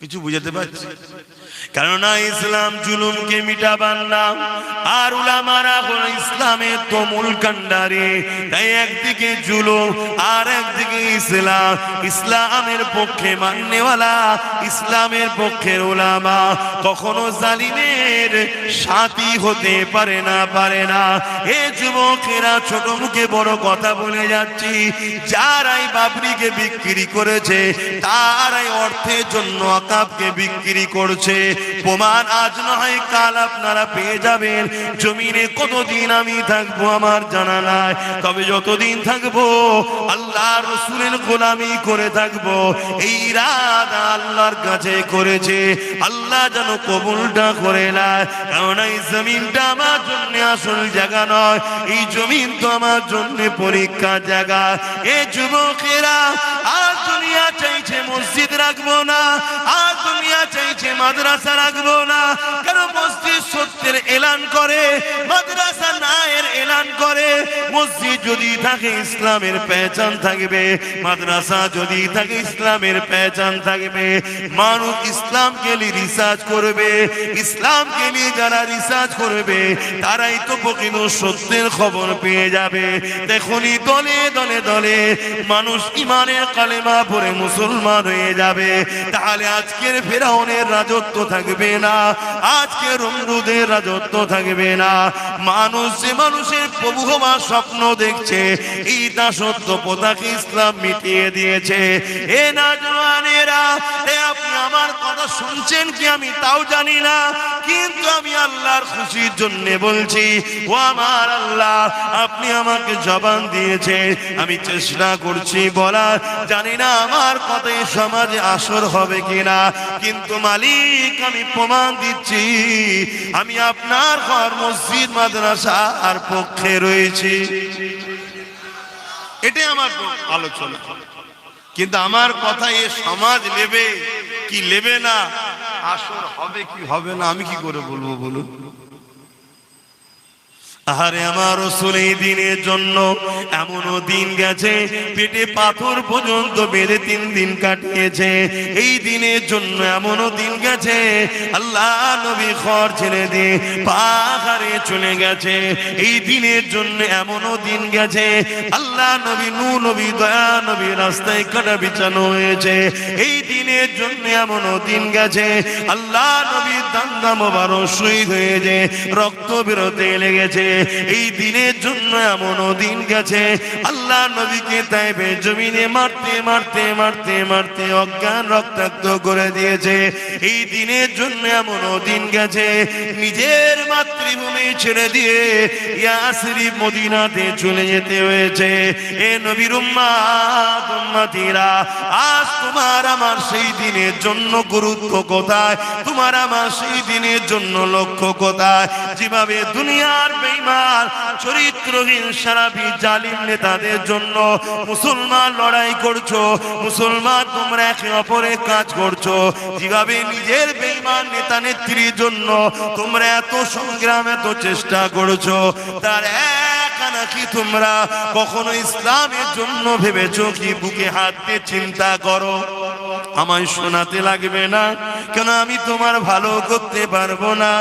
কিছু বুঝাতে পারছি? কেননা ইসলাম জুলুমকে মিটাবার নাম, আর উলামারা হলো ইসলামের তুমুল কান্ডারি। তাই একদিকে জুলুম আর একদিকে ইসলাম, ইসলামের পক্ষে মাননেওয়ালা, ইসলামের পক্ষের উলামা কখনো জালিমের সাথী হতে পারে না, পারে না। এ যুবকেরা, ছোট মুখে বড় কথা বলে যাচ্ছি, যারাই বাবরিকে বিক্রি করেছে তারাই অর্থের জন্য আকাবকে বিক্রি করছে। প্রমাণ আজ নয় কাল আপনারা পেয়ে যাবেন। জমিনে কতদিন আমি থাকবো আমার জানা নাই, তবে যতদিন থাকবো আল্লাহ রাসূলের গোলামি করে থাকবো, এই ইরাদা আল্লাহর কাছে করেছে। আল্লাহ যেন কবুলটা করে নেয়। কারণ এই জমিনটা আমার জন্য আসল জায়গা নয়, এই জমিন তো আমার জন্য পরীক্ষা জায়গা। এ যুবকেরা, আর দুনিয়া চাইছে মসজিদ রাখবো না, আর দুনিয়া চাইছে মাদ্রাসা রাখবো না। কেন? মসজিদ সত্যের এলান করে, মাদ্রাসা নায়ের এলান করে। মসজিদ যদি থাকে ইসলামের পেহচান থাকবে, মাদ্রাসা যদি থাকে ইসলামের পেহচান থাকবে। মানুষ ইসলামকে নিয়ে রিসার্চ করবে, ইসলামকে নিয়ে যারা রিসার্চ করবে তারাই তো প্রকৃত সত্যের খবর পেয়ে যাবে। দেখুনি দলে দলে দলে মানুষ ইমানের কালেমা পড়ে মুসলমান হয়ে যাবে। তাহলে আজকের ফেরাউনের রাজত্ব থাকবে না, আজকের নমরুদের রাজত্ব থাকবে না। মানুষ যে মানুষের প্রভু হওয়ার স্বপ্ন দেখছে, এই দাসত্ব প্রথাকে ইসলাম মিটিয়ে দিয়েছে। এ নওজওয়ানেরা, আপনি আমার কথা শুনছেন কি আমি তাও জানি না, কিন্তু আমি আল্লাহর খুশির জন্য বলছি, ও আমার আল্লাহ, আপনি আমাকে জবান দিয়েছে, আমি চেষ্টা করছি বলার, জানি না আমার কথায় সমাজে আসর হবে কিনা, কিন্তু মালিক আমি প্রমাণ দিচ্ছি আমি আপনার ঘর মসজিদ মাদ্রাসার পক্ষে রয়েছি। এটাই আমার আলোচনা। কিন্তু আমার কথা এ সমাজ নেবে কি নেবে না, আসর হবে কি হবে না, আমি কি করে বলবো বলুন? আরে আমার রাসূল এই দিনের জন্য এমনও দিন গেছে পেটে পাথর পর্যন্ত বেঁধে 3 দিন কাটিয়েছে। এই দিনের জন্য এমনও দিন গেছে আল্লাহ নবী ঘর ছেড়ে দিয়ে পাহাড়ে চলে গেছে। এই দিনের জন্য এমনও দিন গেছে আল্লাহ নবী নূহ নবী দয়া নবী রাস্তায় কাটা বিছানো হয়েছে। এই দিনের জন্য এমনও দিন গেছে আল্লাহ নবীর দান্দা মোবারক শহীদ হয়েছে, রক্ত বেরোতে লেগেছে। এই দিনের জন্য এমনও দিন গেছে আল্লাহ নবীকে তাইফে জমিনে মারতে মারতে মারতে মারতে অজ্ঞান রক্তাক্ত করে দিয়েছে। এই দিনের জন্য এমনও দিন গেছে নিজের মাতৃভূমি ছেড়ে দিয়ে ইয়াসরিব মদিনাতে চলে যেতে হয়েছে। এ নবীর উম্মত উম্মতিরা, আজ তোমার আমার সেই দিনের জন্য গুরুত্ব কোথায়? তোমার আমার সেই দিনের জন্য লক্ষ্য কোথায়? যেভাবে দুনিয়ার বেঈমান চরিত্রহীন সারাবি জালিম নেতাদের জন্য মুসলমান লড়াই করছো, মুসলমান তোমরা একে অপরের কাজ করছো, যেভাবে নিজের বেঈমান নেতা নেত্রীর জন্য তোমরা এত সংগ্রাম এত চেষ্টা করছো, তার নাকি তোমরা কখনো ইসলামের জন্য ভেবেছো কি? বুকে হাত দিয়ে চিন্তা করো। আমায় শোনাতে লাগবে না, কেন আমি তোমার ভালো করতে পারবো না,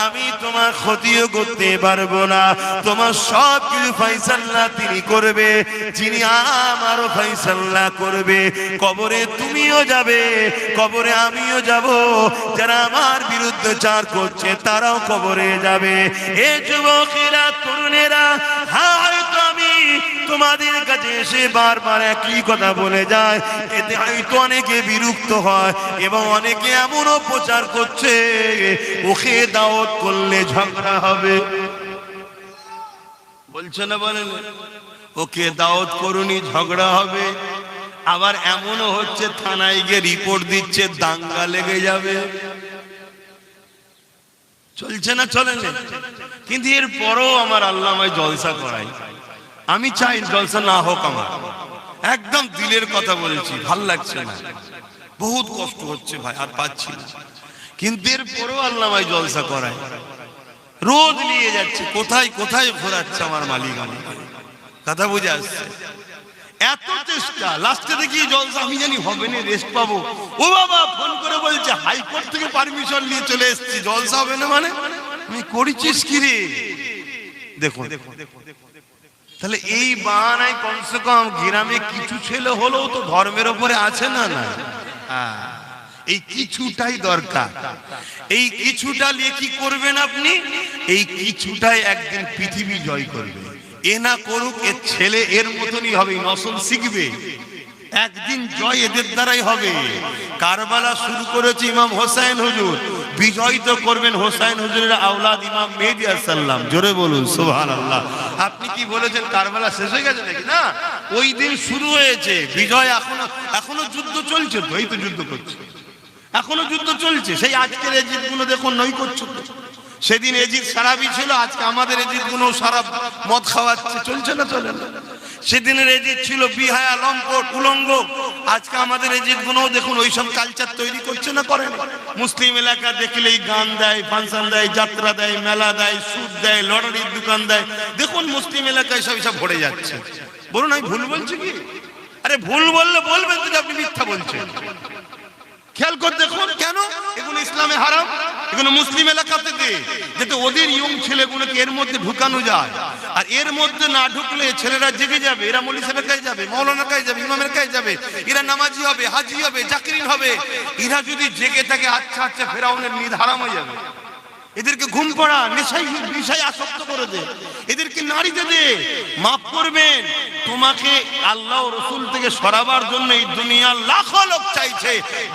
আমি তোমার ক্ষতিও করতে পারবো না। তোমার সব কিছু ফায়সালা তিনি করবে, যিনি আমারও ফায়সালা করবে। কবরে তুমিও যাবে, কবরে আমিও যাব, যারা আমার বিরুদ্ধে চার করছে তারাও কবরে যাবে। এ যুবকেরা তরুণেরা, হয়তো আমি তোমাদের কাছে এসে বারবার একই কথা বলে যায়, এতে হয়তো অনেকে বিরক্ত হয় এবং অনেকে এমনও প্রচার করছে ওকে দাওয়াত করলে ঝগড়া হবে। বলছে না, বলেন ওকে দাওয়াত করুনি ঝগড়া হবে। আবার এমনও হচ্ছে থানায় গিয়ে রিপোর্ট দিচ্ছে দাঙ্গা লেগে যাবে। চলছে না, চলে না? কিন্তু এর পরও আমার আল্লাহ আমায় জলসা করাই। আমি চাই জলসা না হোক, আমার একদম দিলের কথা বলেছি, ভাল লাগছে না, বহুত কষ্ট হচ্ছে ভাই, আর পাচ্ছি না। কিন্তু এর পরও আল্লাহ আমায় জলসা করায়, রোজ নিয়ে যাচ্ছে, কোথায় কোথায় ঘোরাচ্ছে আমার মালিক। আমি কথা বুঝে আসছে, এত চেষ্টা, লাস্টে দেখি জলসা আমি জানি হবে না, রেস্ট পাবো। ও বাবা ফোন করে বলছে হাইকোর্ট থেকে পারমিশন নিয়ে চলে এসেছি, জলসা হবে না মানে? আমি করেছিস কি রে? দেখুন, তাহলে এই বাহানায় কমসে কম গ্রামে কিছু ছেলে হলেও তো ধর্মের ওপরে আছে না? না, এই কিছুটাই দরকার। এই কিছুটা নিয়ে কি করবেন আপনি? এই কিছুটাই একদিন পৃথিবী জয় করবে। এ না করুক, এর ছেলে এর মতনই হবে, নসল শিখবে, একদিন জয় এদের দ্বারাই হবে। কারবালা শুরু করেছে ইমাম হোসেন হুজুর, বিজয় তো করবেন হোসেন হুজুরের আওলাদ ইমাম মেহেদী আলাইহিস সালাম। জোরে বলুন সুবহানাল্লাহ। আপনি কি বলেছেন কারবালা শেষ হয়ে গেছে নাকি? না, ওই দিন শুরু হয়েছে বিজয়। এখনো যুদ্ধ চলছে তো, এই তো যুদ্ধ করছে, এখনো যুদ্ধ চলছে। সেই আজকের এজিদ গুলো দেখুন নই করছো, সেদিন এজিদ সারাবি ছিল, আজকে আমাদের এজিদ গুলো সারা মদ খাওয়াচ্ছে। চলছে না, চলে না? সেদিনের এজিদ ছিল বিহায়া লম্পট উলঙ্গ, আজকে আমাদের এজিদ গুলো দেখুন ওইসব কালচার তৈরি করছে না, করে না? মুসলিম এলাকা দেখলেই গান দেয়, ফাংশন দেয়, যাত্রা দেয়, মেলা দেয়, সুদ দেয়, লটারির দোকান দেয়। দেখুন মুসলিম এলাকায় সব এসব ভরে যাচ্ছে। বলুন আমি ভুল বলছি কি? আরে ভুল বললে বলবেন তো আপনি মিথ্যা বলছেন। খেয়াল করে দেখুন, কেন এগুলো ইসলামে হারাম, এগুলো মুসলিম এলাকা থেকে, যাতে ওদের ইয়ং ছেলেগুলোকে এর মধ্যে ঢুকানো যায়। আর এর মধ্যে না ঢুকলে ছেলেরা জেগে যাবে, এরা মৌলভী সাহেবের কাছে যাবে, মাওলানার কাছে যাবে, ইমামের কাছে যাবে, এরা নামাজি হবে, হাজি হবে, জাকিরিন হবে। এরা যদি জেগে থাকে, আচ্ছা আচ্ছা ফেরাউনের নিদ হারাম হয়ে যাবে। এদেরকে ঘুম পড়া, নেশায় আসক্ত করে দে, এদেরকে নারীতে দে। মাফ করবেন, তোমাকে আল্লাহ ও রাসূল থেকে সরাবার জন্য এই দুনিয়ার লাখো লোক চাইছে,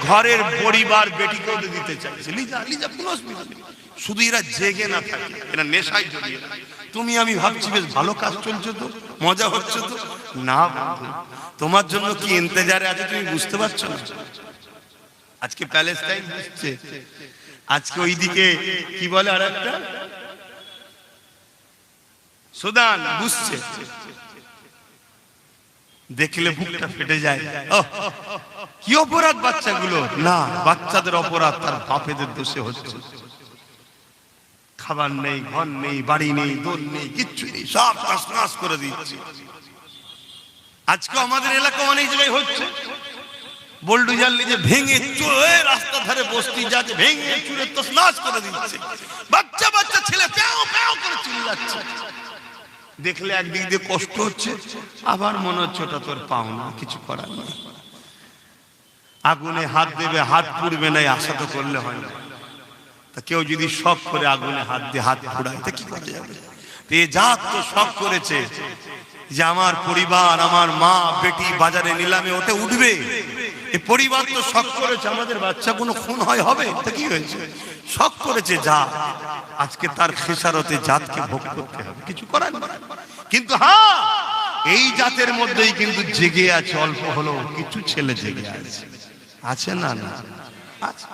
ঘরের পরিবার বেটিকেও দিতে চাইছে। লিজা কোনো অসুবিধা নেই, শুধু এরা জেগে না থাকে, এরা নেশায় জড়িয়ে। তুমি আমি ভাবছি বেশ ভালো কাজ চলছে তো, মজা হচ্ছে তো। না বন্ধু, তোমার জন্য কি ইন্তজারে আছে তুমি বুঝতে পারছো না। আজকে প্যালেস্টাইন বুঝছে, আজকে ওইদিকে কি বলে আর একটা সুদান বুঝছে, দেখলে বুকটা ফেটে যায়। কি অপরাধ বাচ্চাগুলো? না, বাচ্চাদের অপরাধ তার বাপেদের দোষে হচ্ছে। খাবার নেই, ঘর নেই, বাড়ি নেই, দোল নেই, কিচ্ছু নেই, সব তছনছ করে দিচ্ছে। আজকে আমাদের এলাকা অনেক জায়গায় হচ্ছে, বোল্ডুজার নিয়ে ভেঙে চুরে রাস্তা ধারে বস্তি যাচ্ছে, ভেঙে চুরে তছনছ করে দিচ্ছে। বাচ্চা বাচ্চা ছেলে প্যাও প্যাও করে চিল্লাচ্ছে। দেখলে একদিক দিয়ে কষ্ট হচ্ছে, আবার মনে হচ্ছে ওটা তোর পাওনা, কিছু করার নেই। আগুনে হাত দেবে, হাত পুড়বে না, আশা তো করলে হয় না। তা কেউ যদি শখ করে আগুনে হাত দিয়ে হাত পুড়ায় তা কি করা যাবে? এ জাত তো শখ করেছে যে আমার পরিবার, আমার মা বেটি বাজারে নিলামে ওতে উঠবে। এই পরিবার তো শখ করেছে আমাদের বাচ্চা কোনো খুন হয় হবে, তা কি হয়েছে? শখ করেছে জাত, আজকে তার খেসারতে জাতকে ভোগ করতে হবে, কিছু করার নেই। কিন্তু হ্যাঁ, এই জাতের মধ্যেই কিন্তু জেগে আছে অল্প হলেও কিছু ছেলে জেগে আছে, আছে না? না আছে।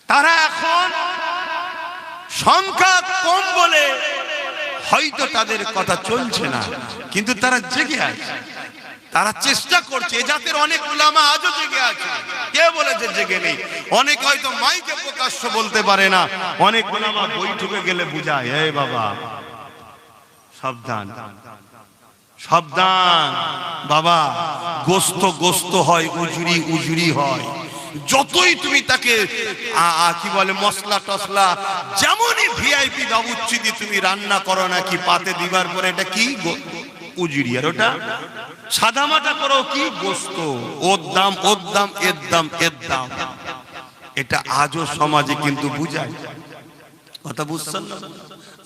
তারা এখন সংখ্যা কম বলে হয়তো তাদের কথা চলছে না, কিন্তু তারা জেগে আছে, তারা চেষ্টা করছে। এ জাতের অনেক উলামা আজও জেগে আছে, কে বলেছে জেগে নেই? অনেক হয়তো মাইকে প্রকাশ্য বলতে পারে না, অনেক উলামা বৈঠকে গেলে বুঝায়, এই বাবা সাবধান সাবধান বাবা, গোস্ত গোস্ত হয়, উজুরি উজুরি হয়। যতই তুমি তাকে কি বলে মশলা টসলা, যেমনই ভিআইপি বাবুচ্চি দিয়ে তুমি রান্না করো নাকি পাতে দিবার পরে, এটা কি উজুরি, আর ওটা সাদা মাটা করো কি গোস্ত, ওর দাম ওর দাম, এর দাম এর দাম। এটা আজও সমাজে কিন্তু বুঝায়। কথা বুঝছেন না?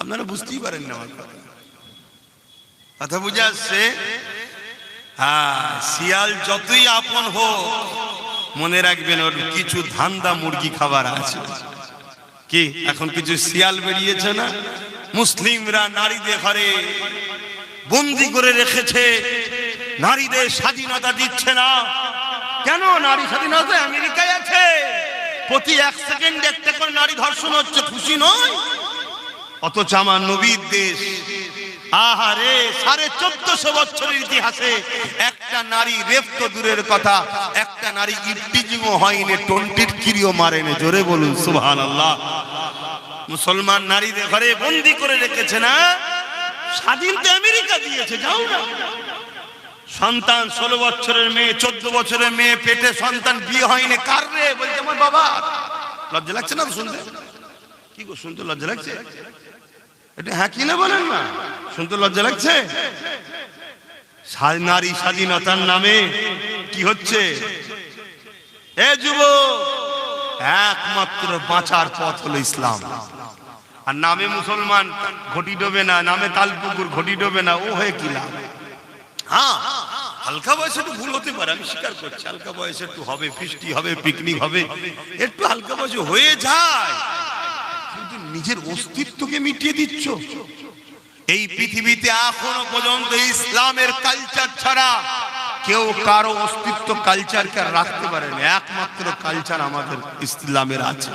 আপনারা বুঝতেই পারেন না আমার কথা, কথা বুঝে আসছে? হ্যাঁ, শিয়াল যতই আপন হোক, মনে রাখবেন ওর কিছু ধান্দা মুরগি খাবার আছে। কি এখন কিছু শিয়াল বেরিয়েছে না, মুসলিমরা নারীদের ঘরে বন্দি করে রেখেছে, নারীদের স্বাধীনতা দিচ্ছে না। কেন? নারী স্বাধীনতা আমেরিকায় আছে, প্রতি 1 সেকেন্ডে একটা করে নারী ধর্ষণ হচ্ছে, খুশি নয়? অথচ আমার নবীর দেশ, আহারে 1450 বছরের ইতিহাসে একটা নারী রেপ তো দূরের কথা, একটা নারী ইফটিজিংও হয়নি, টন্টির কিরিও মারেনি। জোরে বলুন সুবহানাল্লাহ। মুসলমান নারীদের ঘরে বন্দি করে রেখেছে না, স্বাধীন তো আমেরিকা দিয়েছে, যাও না। সন্তান 16 বছরের মেয়ে, 14 বছরের মেয়ে পেটে সন্তান, বিয়ে হয়নি, কার রে? বলছে আমার বাবা। লজ্জা লাগছে না শুনতে? কি গো, শুনতে লজ্জা লাগছে? এটা হ্যাঁ কি না বলেন না, শুনতে লজ্জা লাগছে? নারী স্বাধীনতার নামে কি হচ্ছে? এ যুবক, একমাত্র বাঁচার পথ হলো ইসলাম। আর নামে মুসলমান ঘটি ডোবে না, নামে তালপুকুর ঘটি ডোবে না, ও হয়ে কি লাভ? হ্যাঁ, হালকা বয়সে একটু ভুল হতে পারে, আমি স্বীকার করছি, হালকা বয়সে একটু হবে, ফিস্টি হবে, পিকনিক হবে, একটু হালকা বয়সে হয়ে যায়। কিন্তু নিজের অস্তিত্বকে মিটিয়ে দিচ্ছ। এই পৃথিবীতে এখনো পর্যন্ত ইসলামের কালচার ছাড়া কেউ কারো অস্তিত্ব কালচারকে রাখতে পারে না। একমাত্র কালচার আমাদের ইসলামের আছে।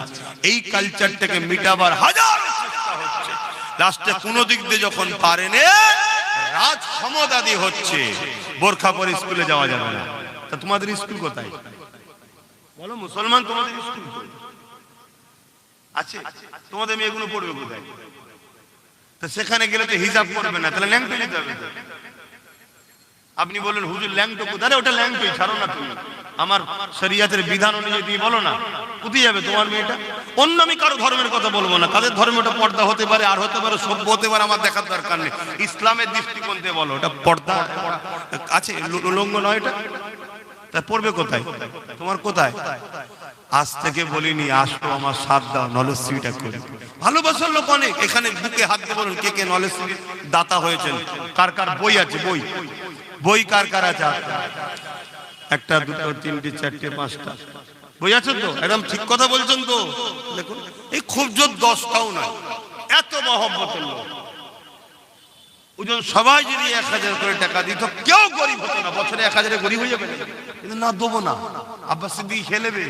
এই কালচারটাকে মিটাবার হাজার চেষ্টা হচ্ছে, লাস্টে কোন দিক দিয়ে যখন পারেন, রাজ ক্ষমতাদি হচ্ছে, বোরখা পরে স্কুলে যাওয়া যাবে না। তা তোমাদের স্কুল কোথায় বলো? মুসলমান তোমাদের স্কুল আছে? তোমাদের মেয়েগুলো পড়বে কোথায়? তো সেখানে গেলে তো হিজাব করবে না, তাহলে ল্যাংটো যেতে হবে। আপনি বলেন হুজুর ল্যাংটো কোথায়? ওটা ল্যাংটোই, ছাড়ো না তুমি, আমার শরিয়াতের বিধান অনুযায়ী তুমি বলো না, কোথায় যাবে তোমার মেয়েটা? অন্য আমি কারো ধর্মের কথা বলবো না, তাদের ধর্মে ওটা পর্দা হতে পারে, আর হতে পারে সভ্য হতে পারে, আমার দেখার দরকার নেই। ইসলামের দৃষ্টিকোণ থেকে বলো, ওটা পর্দা আছে, উলঙ্গ নয়। এটা তা পড়বে কোথায়? তোমার কোথায়? আজ থেকে বলিনি আসো আমার সাথ দাও, নলেজ সিভিটা করি। ভালোবাসার লোক অনেক, এখানে বুকে হাত দিয়ে বলুন কে কে নলেজ সিভির দাতা হয়েছেন, কার কার বই আছে, বই বই কার কার আছে? একটা দুটো তিনটে চারটে পাঁচটা বই আছে তো? একদম ঠিক কথা বলছেন তো? দেখুন এই খুব জোর 10টাও নয়, এত মহব্বতের লোক। ওজন সবাই যদি 1000 করে টাকা দিত কেউ গরিব হতো না, বছরে 1000 গরিব হয়ে যাবে। কিন্তু না, দেবো না, আব্বাস সিদ্দিক খেলেবে,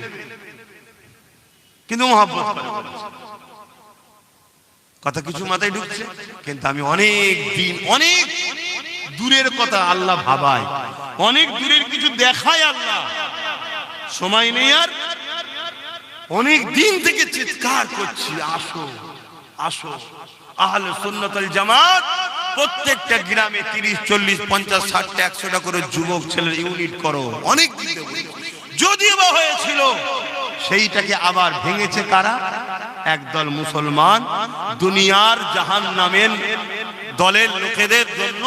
কিন্তু মহব্বত কথা কিছু মাথায় ঢুকছে। কিন্তু আমি অনেক দিন অনেক দূরের কথা আল্লাহ ভাবায়, অনেক দূরের কিছু দেখায় আল্লাহ, সময় নেই আর। অনেক দিন থেকে চিৎকার করছি আসো আসো। আহলে সুন্নাত ওয়াল জামাত প্রত্যেকটা গ্রামে 30, 40, 50, 60, 100টা করে যুবক ছেলের ইউনিট করো। অনেক দিন যদিও বা হয়েছিল, সেইটাকে আবার ভেঙেছে কারা? একদল মুসলমান দুনিয়ার জাহান্নামের দলের লোকেদের জন্য,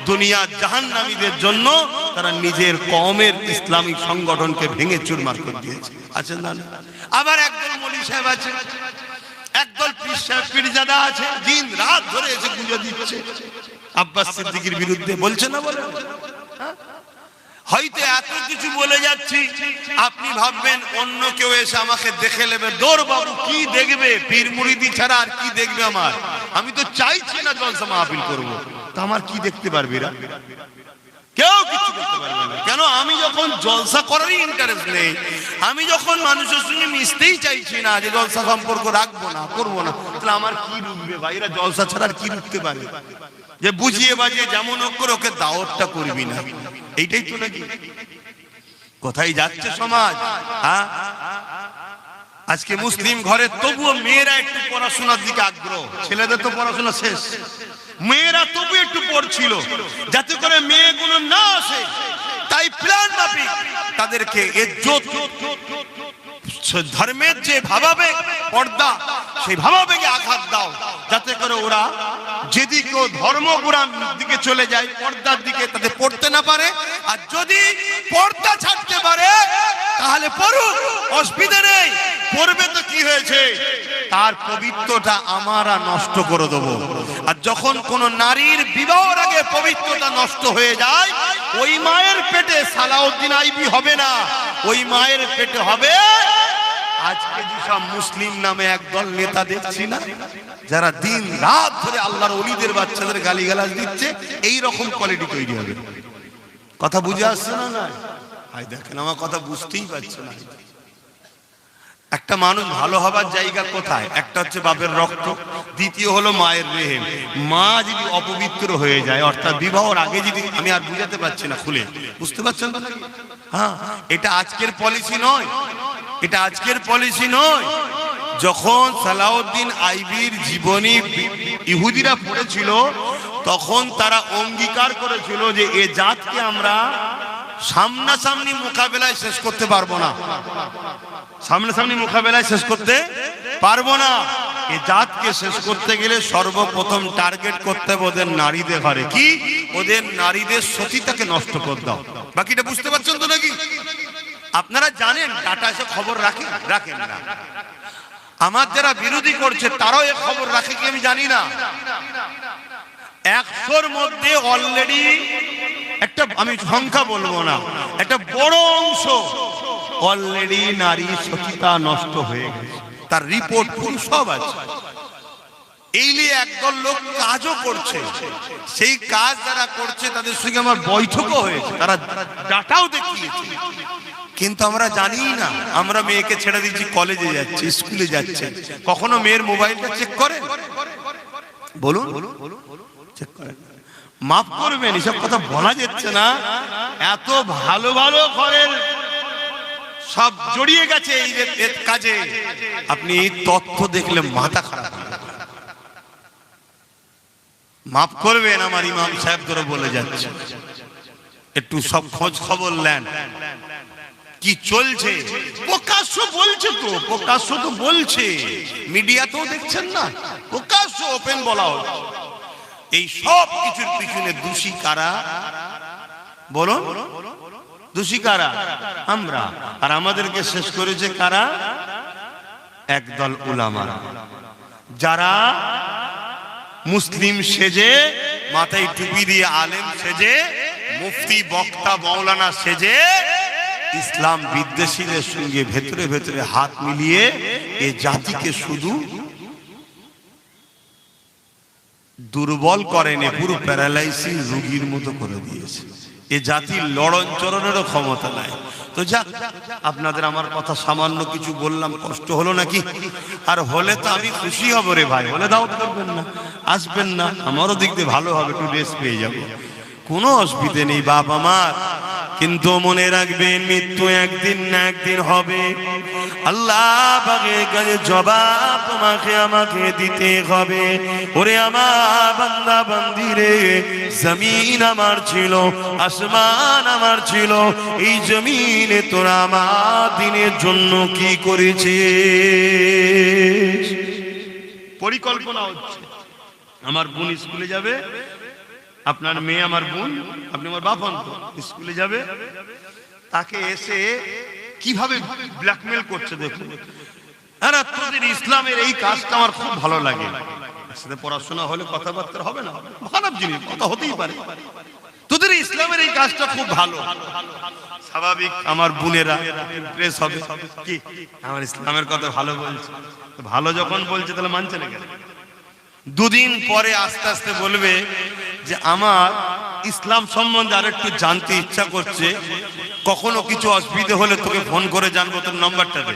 দুনিয়ার জাহান্নামীদের জন্য তারা নিজের কওমের ইসলামিক সংগঠনকে ভেঙে চুরমার করে দিয়েছে। আছেন না? আবার একদল মৌলভী সাহেব আছে, একদল পীর সাহেব পীরজাদা আছে, দিন রাত ধরে এসে গুঁজে দিচ্ছে আব্বাস সিদ্দিকীর বিরুদ্ধে। বলছে না? বলে হয়তো এত কিছু বলে যাচ্ছি, আপনি ভাববেন অন্য কেউ এসে আমাকে দেখে নেবে, দৌড় বাবু কি দেখবে, পীর মুরিদি ছাড়া আর কি দেখবে আমার? আমি তো চাইছি না জলসা মাহফিল করবো, তা আমার কি দেখতে পারবি? কেউ কিছু করতে পারবে না। কেন? আমি যখন জলসা করারই ইন্টারেস্ট নেই, আমি যখন মানুষের সঙ্গে মিশতেই চাইছি না, যে জলসা সম্পর্ক রাখবো না, করবো না, তাহলে আমার কি রুখবে ভাই? এরা জলসা ছাড়া আর কি রুখতে পারে? যে বুঝিয়ে বাজিয়ে যেমন হোক করে ওকে দাওয়াতটা করবি না, এইটাই তো নাকি? কোথায় যাচ্ছে সমাজ? হ্যাঁ, আজকে মুসলিম ঘরে তবুও মেয়েরা একটু পড়াশোনার দিকে আগ্রহ, ছেলেদের তো পড়াশোনা শেষ, মেয়েরা তবু একটু পড়ছিল যাতে করে মেয়েগুলো না আসে। তাই প্ল্যান মাফিক তাদেরকে ইজ্জত, ধর্মের যে ভাবাবেগ পর্দা, সেই ভাবাবেগে আঘাত দাও, যাতে করে ওরা যেদিকে ধর্মগুরাম দিকে চলে যায়, পর্দার দিকে তাতে পড়তে না পারে। আর যদি পর্দা ছাড়তে পারে তাহলে পড়ুক, অসুবিধা নেই। পড়বে তো কি হয়েছে, তার পবিত্রতা আমরা নষ্ট করে দেবো। আর যখন কোন নারীর বিবাহের আগে পবিত্রতা নষ্ট হয়ে যায়, ওই মায়ের পেটে সালাউদ্দিন আইবি হবে না, ওই মায়ের পেটে হবে আজকে যেসব মুসলিম নামে একদল নেতা দেখছি না, যারা দিন রাত ধরে আল্লাহর ওলিদের বাচ্চাদের গালিগালাজ দিচ্ছে, এই রকম কোয়ালিটি তৈরি হবে। কথা বুঝে আসছে না? না ভাই দেখেন, আমার কথা বুঝতেই পারছে না। একটা মানুষ ভালো হবার জায়গা কোথায়? একটা হচ্ছে বাপের রক্ত, দ্বিতীয় হলো মায়ের রেহেম। মা যদি অপবিত্র হয়ে যায়, অর্থাৎ বিবাহের আগে যদি, আমি আর বুঝাতে পারছি না খুলে, বুঝতে পারছেন তো? হ্যাঁ, এটা আজকের পলিসি নয়, এটা আজকের পলিসি নয়। যখন সালাউদ্দিন আইবির জীবনী ইহুদিরা পড়েছিল, তখন তারা অঙ্গীকার করেছিল যে এ জাতকে আমরা সামনাসামনি মোকাবেলায় শেষ করতে পারবো না, সামনাসামনি মোকাবেলায় শেষ করতে পারবো না। এ জাতকে শেষ করতে গেলে সর্বপ্রথম টার্গেট করতে হবে ওদের নারীদের ঘরে। কি? ওদের নারীদের সতীতাকে নষ্ট করে দাও। বাকিটা বুঝতে পারছেন তো নাকি? আপনারা জানেন, ডাটা এসে খবর রাখেন না। আমার যারা বিরোধী করছে তারাও এ খবর রাখে কি আমি জানি না। 100-র মধ্যে অলরেডি একটা, আমি সংখ্যা বলবো না, একটা বড় অংশ অলরেডি নারী সতীতা নষ্ট হয়ে গেছে, তার রিপোর্ট সব আছে। এই নিয়ে একদল লোক কাজও করছে, সেই কাজ যারা করছে তাদের সঙ্গে আমার বৈঠকও হয়েছে, তারা ডাটাও দেখিয়েছে। কিন্তু আমরা জানি না, আমরা মেয়েকে ছেড়ে দিচ্ছি, কলেজে যাচ্ছে, স্কুলে যাচ্ছে, কখনো মেয়ের মোবাইলটা চেক করে? বলুন, চেক করে? মাফ করবেন, এসব কথা বলা যাচ্ছে না। এত ভালো ভালো ঘরের সব জড়িয়ে গেছে এই কাজে, আপনি তথ্য দেখলে মাথা খারাপ। মাফ করবেন, আমার ইমাম সাহেব ধরে বলে যাচ্ছে, একটু সব খোঁজ খবর নেন কি চলছে। প্রকাশ্য বলছে তো, প্রকাশ্য তো বলছে, মিডিয়াতেও দেখছেন না, প্রকাশ্য ওপেন বলা হচ্ছে। এই সব কিছুর পিছনে দোষী কারা বলুন? দোষী কারা? আমরা। আর আমাদেরকে শেষ করেছে কারা? একদল উলামারা, যারা মুসলিম সেজে, মাথায় টুপি দিয়ে আলেম সেজে, মুফতি বক্তা মাওলানা সেজে ইসলাম বিদ্বেষীদের সঙ্গে ভেতরে ভেতরে হাত মিলিয়ে এ জাতিকে শুধু দুর্বল করেনি, পুরো প্যারালাইসিস রোগীর মতো করে দিয়েছে। এ জাতির লড়ন চরণেরও ক্ষমতা নাই। তো যাক, আপনাদের আমার কথা সামান্য কিছু বললাম, কষ্ট হলো নাকি? আর হলে তো আমি খুশি হব রে ভাই। হলে দাওয়াত করবেন না, আসবেন না, আমারও দিক দিয়ে ভালো হবে, একটু রেস্ট পেয়ে যাবো, কোনো অসুবিধে নেই বাপ আমার। কিন্তু মনে রাখবেন, মৃত্যু একদিন না একদিন হবে। আল্লাহ পাকের কাছে জবাব তোমাকে আমাকে দিতে হবে। ওরে আমার বান্দা বান্দি রে, জমিন আমার ছিল, আসমান আমার ছিল, এই জমিনে তোরা আমার দিনের জন্য কি করেছিস? পরিকল্পনা হচ্ছে, আমার বোন স্কুলে যাবে, আপনার মেয়ে আমার বোন, আপনি আমার বাপ হন, স্কুলে যাবে, তাকে এসে কিভাবে ব্ল্যাকমেল করছে দেখুন। আরে তোদের ইসলামের এই কাজটা আমার খুব ভালো লাগে। সাথে পড়াশোনা হলে কথাবার্তা হবে না, খারাপ জিনিস, কথা হতেই পারে। তোদের ইসলামের এই কাজটা খুব ভালো, স্বাভাবিক আমার বোনেরা ইমপ্রেস হবে, কি আমার ইসলামের কথা ভালো বলছে। ভালো যখন বলছে তাহলে মানছে না কেন? দুদিন পরে আস্তে আস্তে বলবে যে আমার ইসলাম সম্বন্ধে আর একটু জানতে ইচ্ছা করছে, কখনো কিছু অসুবিধা হলে তোকে ফোন করে জানবো, তোর নম্বরটা দে।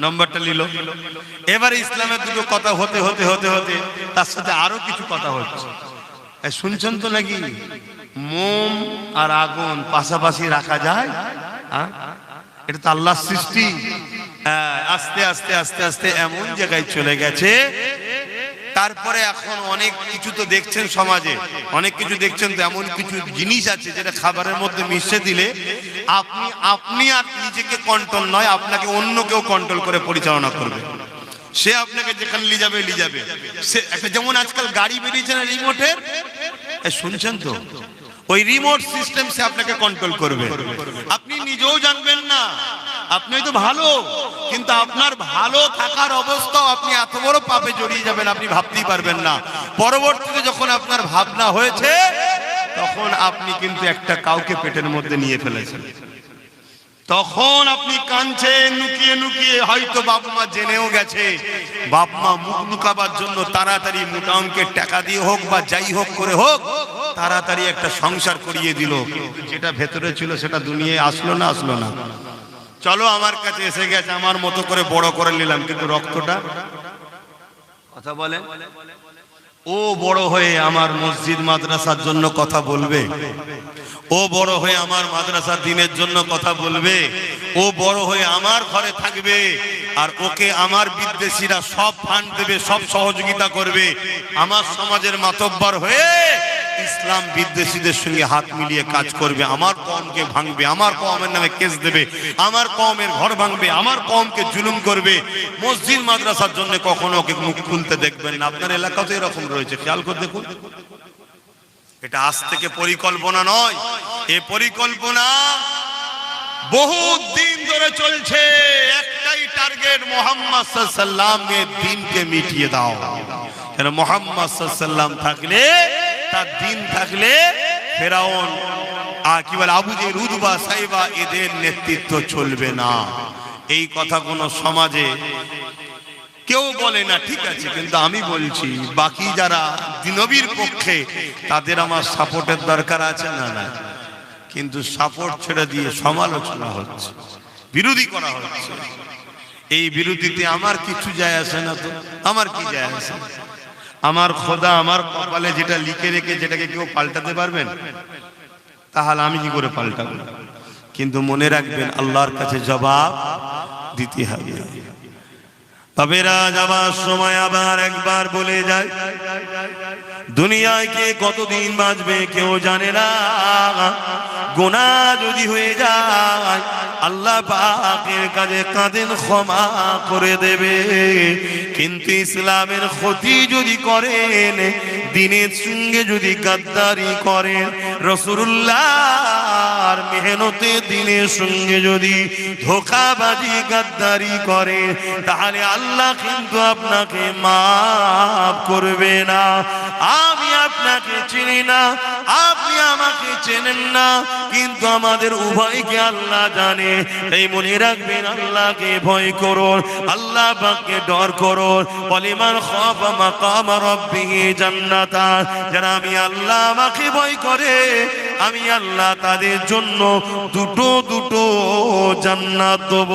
নম্বরটা নিল। এবারে ইসলামের দুটো কথা হতে হতে হতে হতে তার সাথে আরো কিছু কথা হচ্ছে। শুনছেন তো নাকি, মোম আর আগুন পাশাপাশি রাখা যায়? এটা তো আল্লাহর সৃষ্টি। আস্তে আস্তে আস্তে আস্তে এমন জায়গায় চলে গেছে। তারপরে এখন অনেক কিছু তো দেখছেন সমাজে, অনেক কিছু দেখছেন, তো এমন কিছু জিনিস আছে যেটা খাবারের মধ্যে মিশিয়ে দিলে আপনি আর নিজেকে কন্ট্রোল নয়, আপনাকে অন্য কেউ কন্ট্রোল করে পরিচালনা করবে। সে আপনাকে যেখানে নিয়ে যাবে। সে একটা, যেমন আজকাল গাড়ি বেরিয়েছে না রিমোটের, শুনছেন তো, ওই রিমোট সিস্টেম সে আপনাকে কন্ট্রোল করবে। আপনি নিজেও জানবেন না, আপনি তো ভালো, কিন্তু আপনার ভালো থাকার অবস্থা আপনি এত বড় পাপে জড়িয়ে যাবেন আপনি ভাবতেই পারবেন না। পরবর্তীতে যখন আপনার ভাবনা হয়েছে, তখন আপনি কিন্তু একটা কাউকে পেটের মধ্যে নিয়ে ফেলেছেন। তখন আপনি কাঁদছেন লুকিয়ে লুকিয়ে, হয়তো বাপ মা জেনেও গেছে। বাপ মা মুখ লুকাবার জন্য তাড়াতাড়ি মোটা অঙ্কের টাকা দিয়ে হোক বা যাই হোক করে হোক তাড়াতাড়ি একটা সংসার করিয়ে দিল, যেটা ভেতরে ছিল সেটা দুনিয়ায় আসলো না। চলো আমার কাছে এসে গেছে, আমার মতো করে বড় করে নিলাম, কিন্তু রক্তটা, কথা বলেন, ও বড় হয়ে আমার মসজিদ মাদ্রাসার জন্য কথা বলবে, ও বড় হয়ে আমার মাদ্রাসার দিনের জন্য কথা বলবে, ও বড় হয়ে আমার ঘরে থাকবে, আর ওকে আমার বিদ্বেষীরা সব ফান্ড দেবে, সব সহযোগিতা করবে। আমার সমাজের মাতব্বর হয়ে ইসলাম বিদ্বেষীদের সঙ্গে হাত মিলিয়ে কাজ করবে, আমার কওমকে ভাঙবে, আমার কওমের নামে কেস দেবে, আমার কওমের ঘর ভাঙবে, আমার কওমকে জুলুম করবে। মসজিদ মাদ্রাসার জন্য কখনো ওকে মুখ খুলতে দেখবেন না। আপনার এলাকাতে এরকম রয়েছে, খেয়াল করে দেখুন। এটা আজ থেকে পরিকল্পনা নয়, এ পরিকল্পনা বহুত দিন ধরে চলছে। একটাই টার্গেট, মুহাম্মদ সাল্লাল্লাহু আলাইহি ওয়াসাল্লামের দ্বীনকে মিটিয়ে দাও। কারণ মুহাম্মদ সাল্লাল্লাহু আলাইহি ওয়াসাল্লাম থাকলে, তার দ্বীন থাকলে ফেরাউন আর কি বলে আবু জেহেল, উতবা, সাইবা এদের নেতৃত্ব চলবে না। এই কথা কোন সমাজে কেউ বলে না, ঠিক আছে, কিন্তু আমি বলছি বাকি যারা নবীর পক্ষে তাদের আমার সাপোর্টের দরকার আছে না? না, কিন্তু সাপোর্ট ছেড়ে দিয়ে সমালোচনা হচ্ছে, বিরোধী করা হচ্ছে। এই বিরোধীতে আমার কিছু যায় আসে না। তো আমার কি যায় আসে? আমার খোদা আমার কপালে যেটা লিখে রেখে, যেটাকে কেউ পাল্টাতে পারবেন? তাহলে আমি কি করে পাল্টাবো? কিন্তু মনে রাখবেন, আল্লাহর কাছে জবাব দিতে হবে। তবেরা যাবার সময় আবার একবার বলে যায়, দুনিয়ায় কে কতদিন বাঁচবে কেউ জানে না। গুনাহ যদি হয়ে যায় আল্লাহ পাকের কাছে কাঁদেন ক্ষমা করে দেবে, কিন্তু ইসলামের ক্ষতি যদি করেন, দ্বীনের সঙ্গে যদি গাদ্দারি করেন, রাসূলুল্লাহর মেহনতে দ্বীনের সঙ্গে যদি ধোঁকাবাজি গাদ্দারি করেন, তাহলে আল্লাহ কিন্তু আপনাকে মাফ করবে না। আমি আপনাকে চিনি না, আপনি আমাকে চেনেন না, কিন্তু আমাদের উভয়কে আল্লাহ জানে। এই মনে রাখবেন, আল্লাহকে ভয় করুন, আল্লাহ পাককে ডর করুন। ওয়ালিমান খাফা মাকাম রাব্বিহি জান্নাতান, যারা আমি আল্লাহ আমাকে ভয় করে, আমি আল্লাহ তাদের জন্য দুটো দুটো জান্নাত দেব।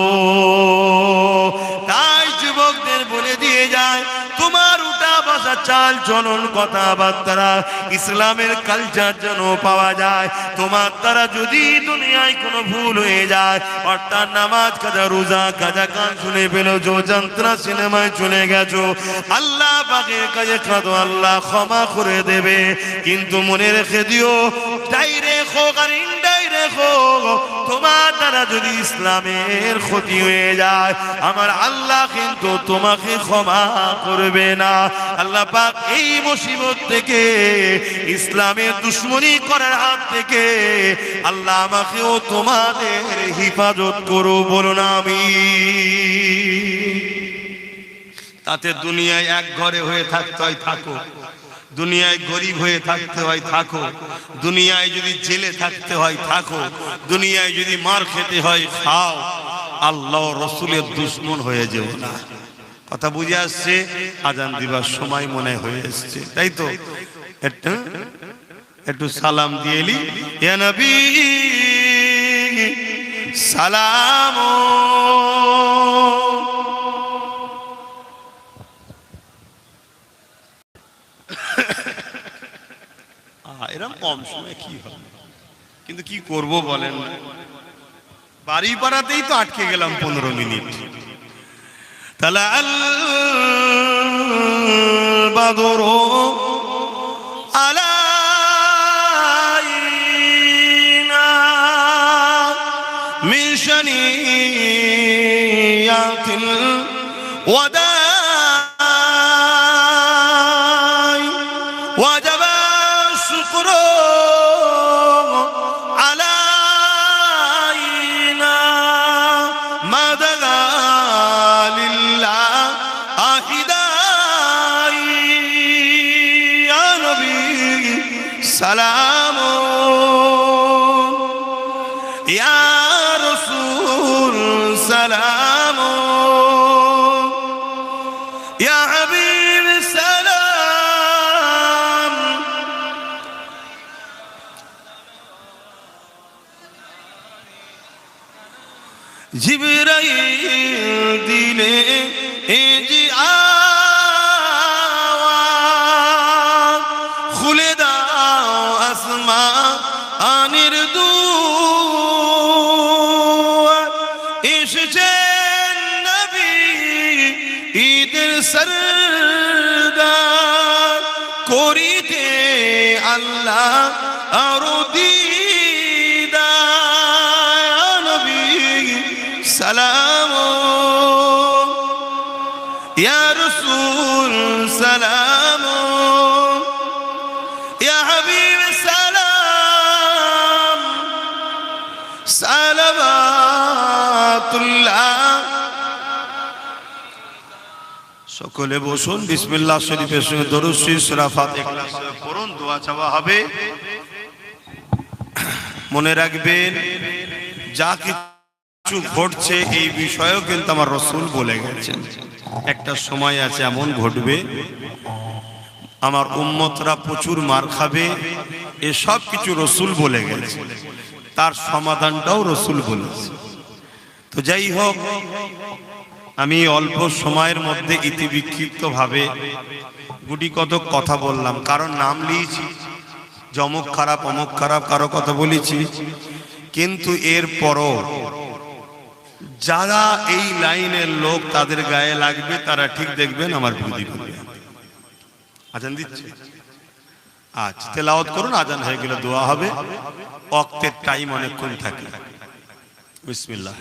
তাই যুবকদের বলে দিয়ে যায়, তোমার উঠা বসা চাল চলন কথাবার্তা ইসলামের কালচার যেন পাওয়া যায়। তোমার দ্বারা যদি দুনিয়ায় কোনো ভুল হয়ে যায়, অর্থাৎ নামাজ কাজা রোজা কাজা গান শুনে পেলো, যন্ত্রণা সিনেমায় চলে গেছো, আল্লাহ পাকের কাছে কাঁদো, আল্লাহ ক্ষমা করে দেবে। কিন্তু মনে রেখে দিও, ডাইরেক্ট হোক আর ইনডাইরেক্ট হোক, তোমার দ্বারা যদি ইসলামের ক্ষতি হয়ে যায়, আমার আল্লাহ কিন্তু তোমাকে ক্ষমা করবে না। আল্লাহ পাক এই মুসিবত থেকে, ইসলামের দুশমনি করার হাত থেকে আল্লাহ আমাকেও তোমাদের হিফাজত করো, বলুন আমিন। তাতে দুনিয়ায় এক ঘরে হয়ে থাকতে হয় থাকো, দুনিয়ায় গরিব হয়ে থাকতে হয় থাকো, দুনিয়ায় যদি জেলে থাকতে হয় থাকো, দুনিয়ায় যদি মার খেতে হয় খাও, আল্লাহ রসুলের দুশমন হয়ে যেও না। কথা বুঝে আসছে? আজান দিবার সময় মনে হয়ে এসছে, তাই তো? একটু সালাম দিয়ে এলি, ইয়া নবী সালাম। এরকম কম সময় কি হবে, কিন্তু কি করব বলেন না, বাড়ি পাড়াতেই তো আটকে গেলাম 15 মিনিট। তালা আল বাদরু আলাইনা মিন শানিয়াতিল ওয়াদাই ওয়াজাবা শুকরু আলাইনা মাদাগা লিল্লাহ আহিদাই। ইয়া নবী সালাম, ইয়া রাসূল সালাম, ইয়া হাবিব সালাম। জিবরাইল দিলে এ জি আওয়াজ, খুলে দাও আসমানের দুয়ার, এসেছেন নবী ঈদের সরদার, করিতে আল্লাহ আরো দিদার। নবী সালাম, ইয়া রাসূল সালাম, ইয়া হাবিব সালাম, সালাওয়াতুল্লাহ। সকলে বসুন, বিসমিল্লাহ শরীফের সঙ্গে দরুদ শরীফ সূরা ফাতিহা ইখলাস পড়ুন, দোয়া চাওয়া হবে। মনে রাখবেন, যা কিছু ঘটছে এই বিষয়েও কিন্তু আমার রাসূল বলে গেছেন, একটা সময় আছে এমন ঘটবে আমার উম্মতরা প্রচুর মার খাবে, এসব কিছু রাসূল বলে গেছে, তার সমাধানটাও রাসূল বলেছে। তো যাই হোক, আমি অল্প সময়ের মধ্যে ইতিবিক্ষিপ্ত ভাবে গুটি কত কথা বললাম, কারণ নাম লিয়েছি, জমক খারাপ অমক খারাপ কারো কথা বলেছি, কিন্তু এর পরও যারা এই লাইনের লোক তাদের গায়ে লাগবে, তারা ঠিক দেখবেন আমার বিরোধী করবে। আজান দিচ্ছে, আচ্ছা তেলাওয়াত করুন, আজান হয়ে গেলে দোয়া হবে, ওয়াক্তের টাইম অনেকক্ষণ থাকে। বিসমিল্লাহ।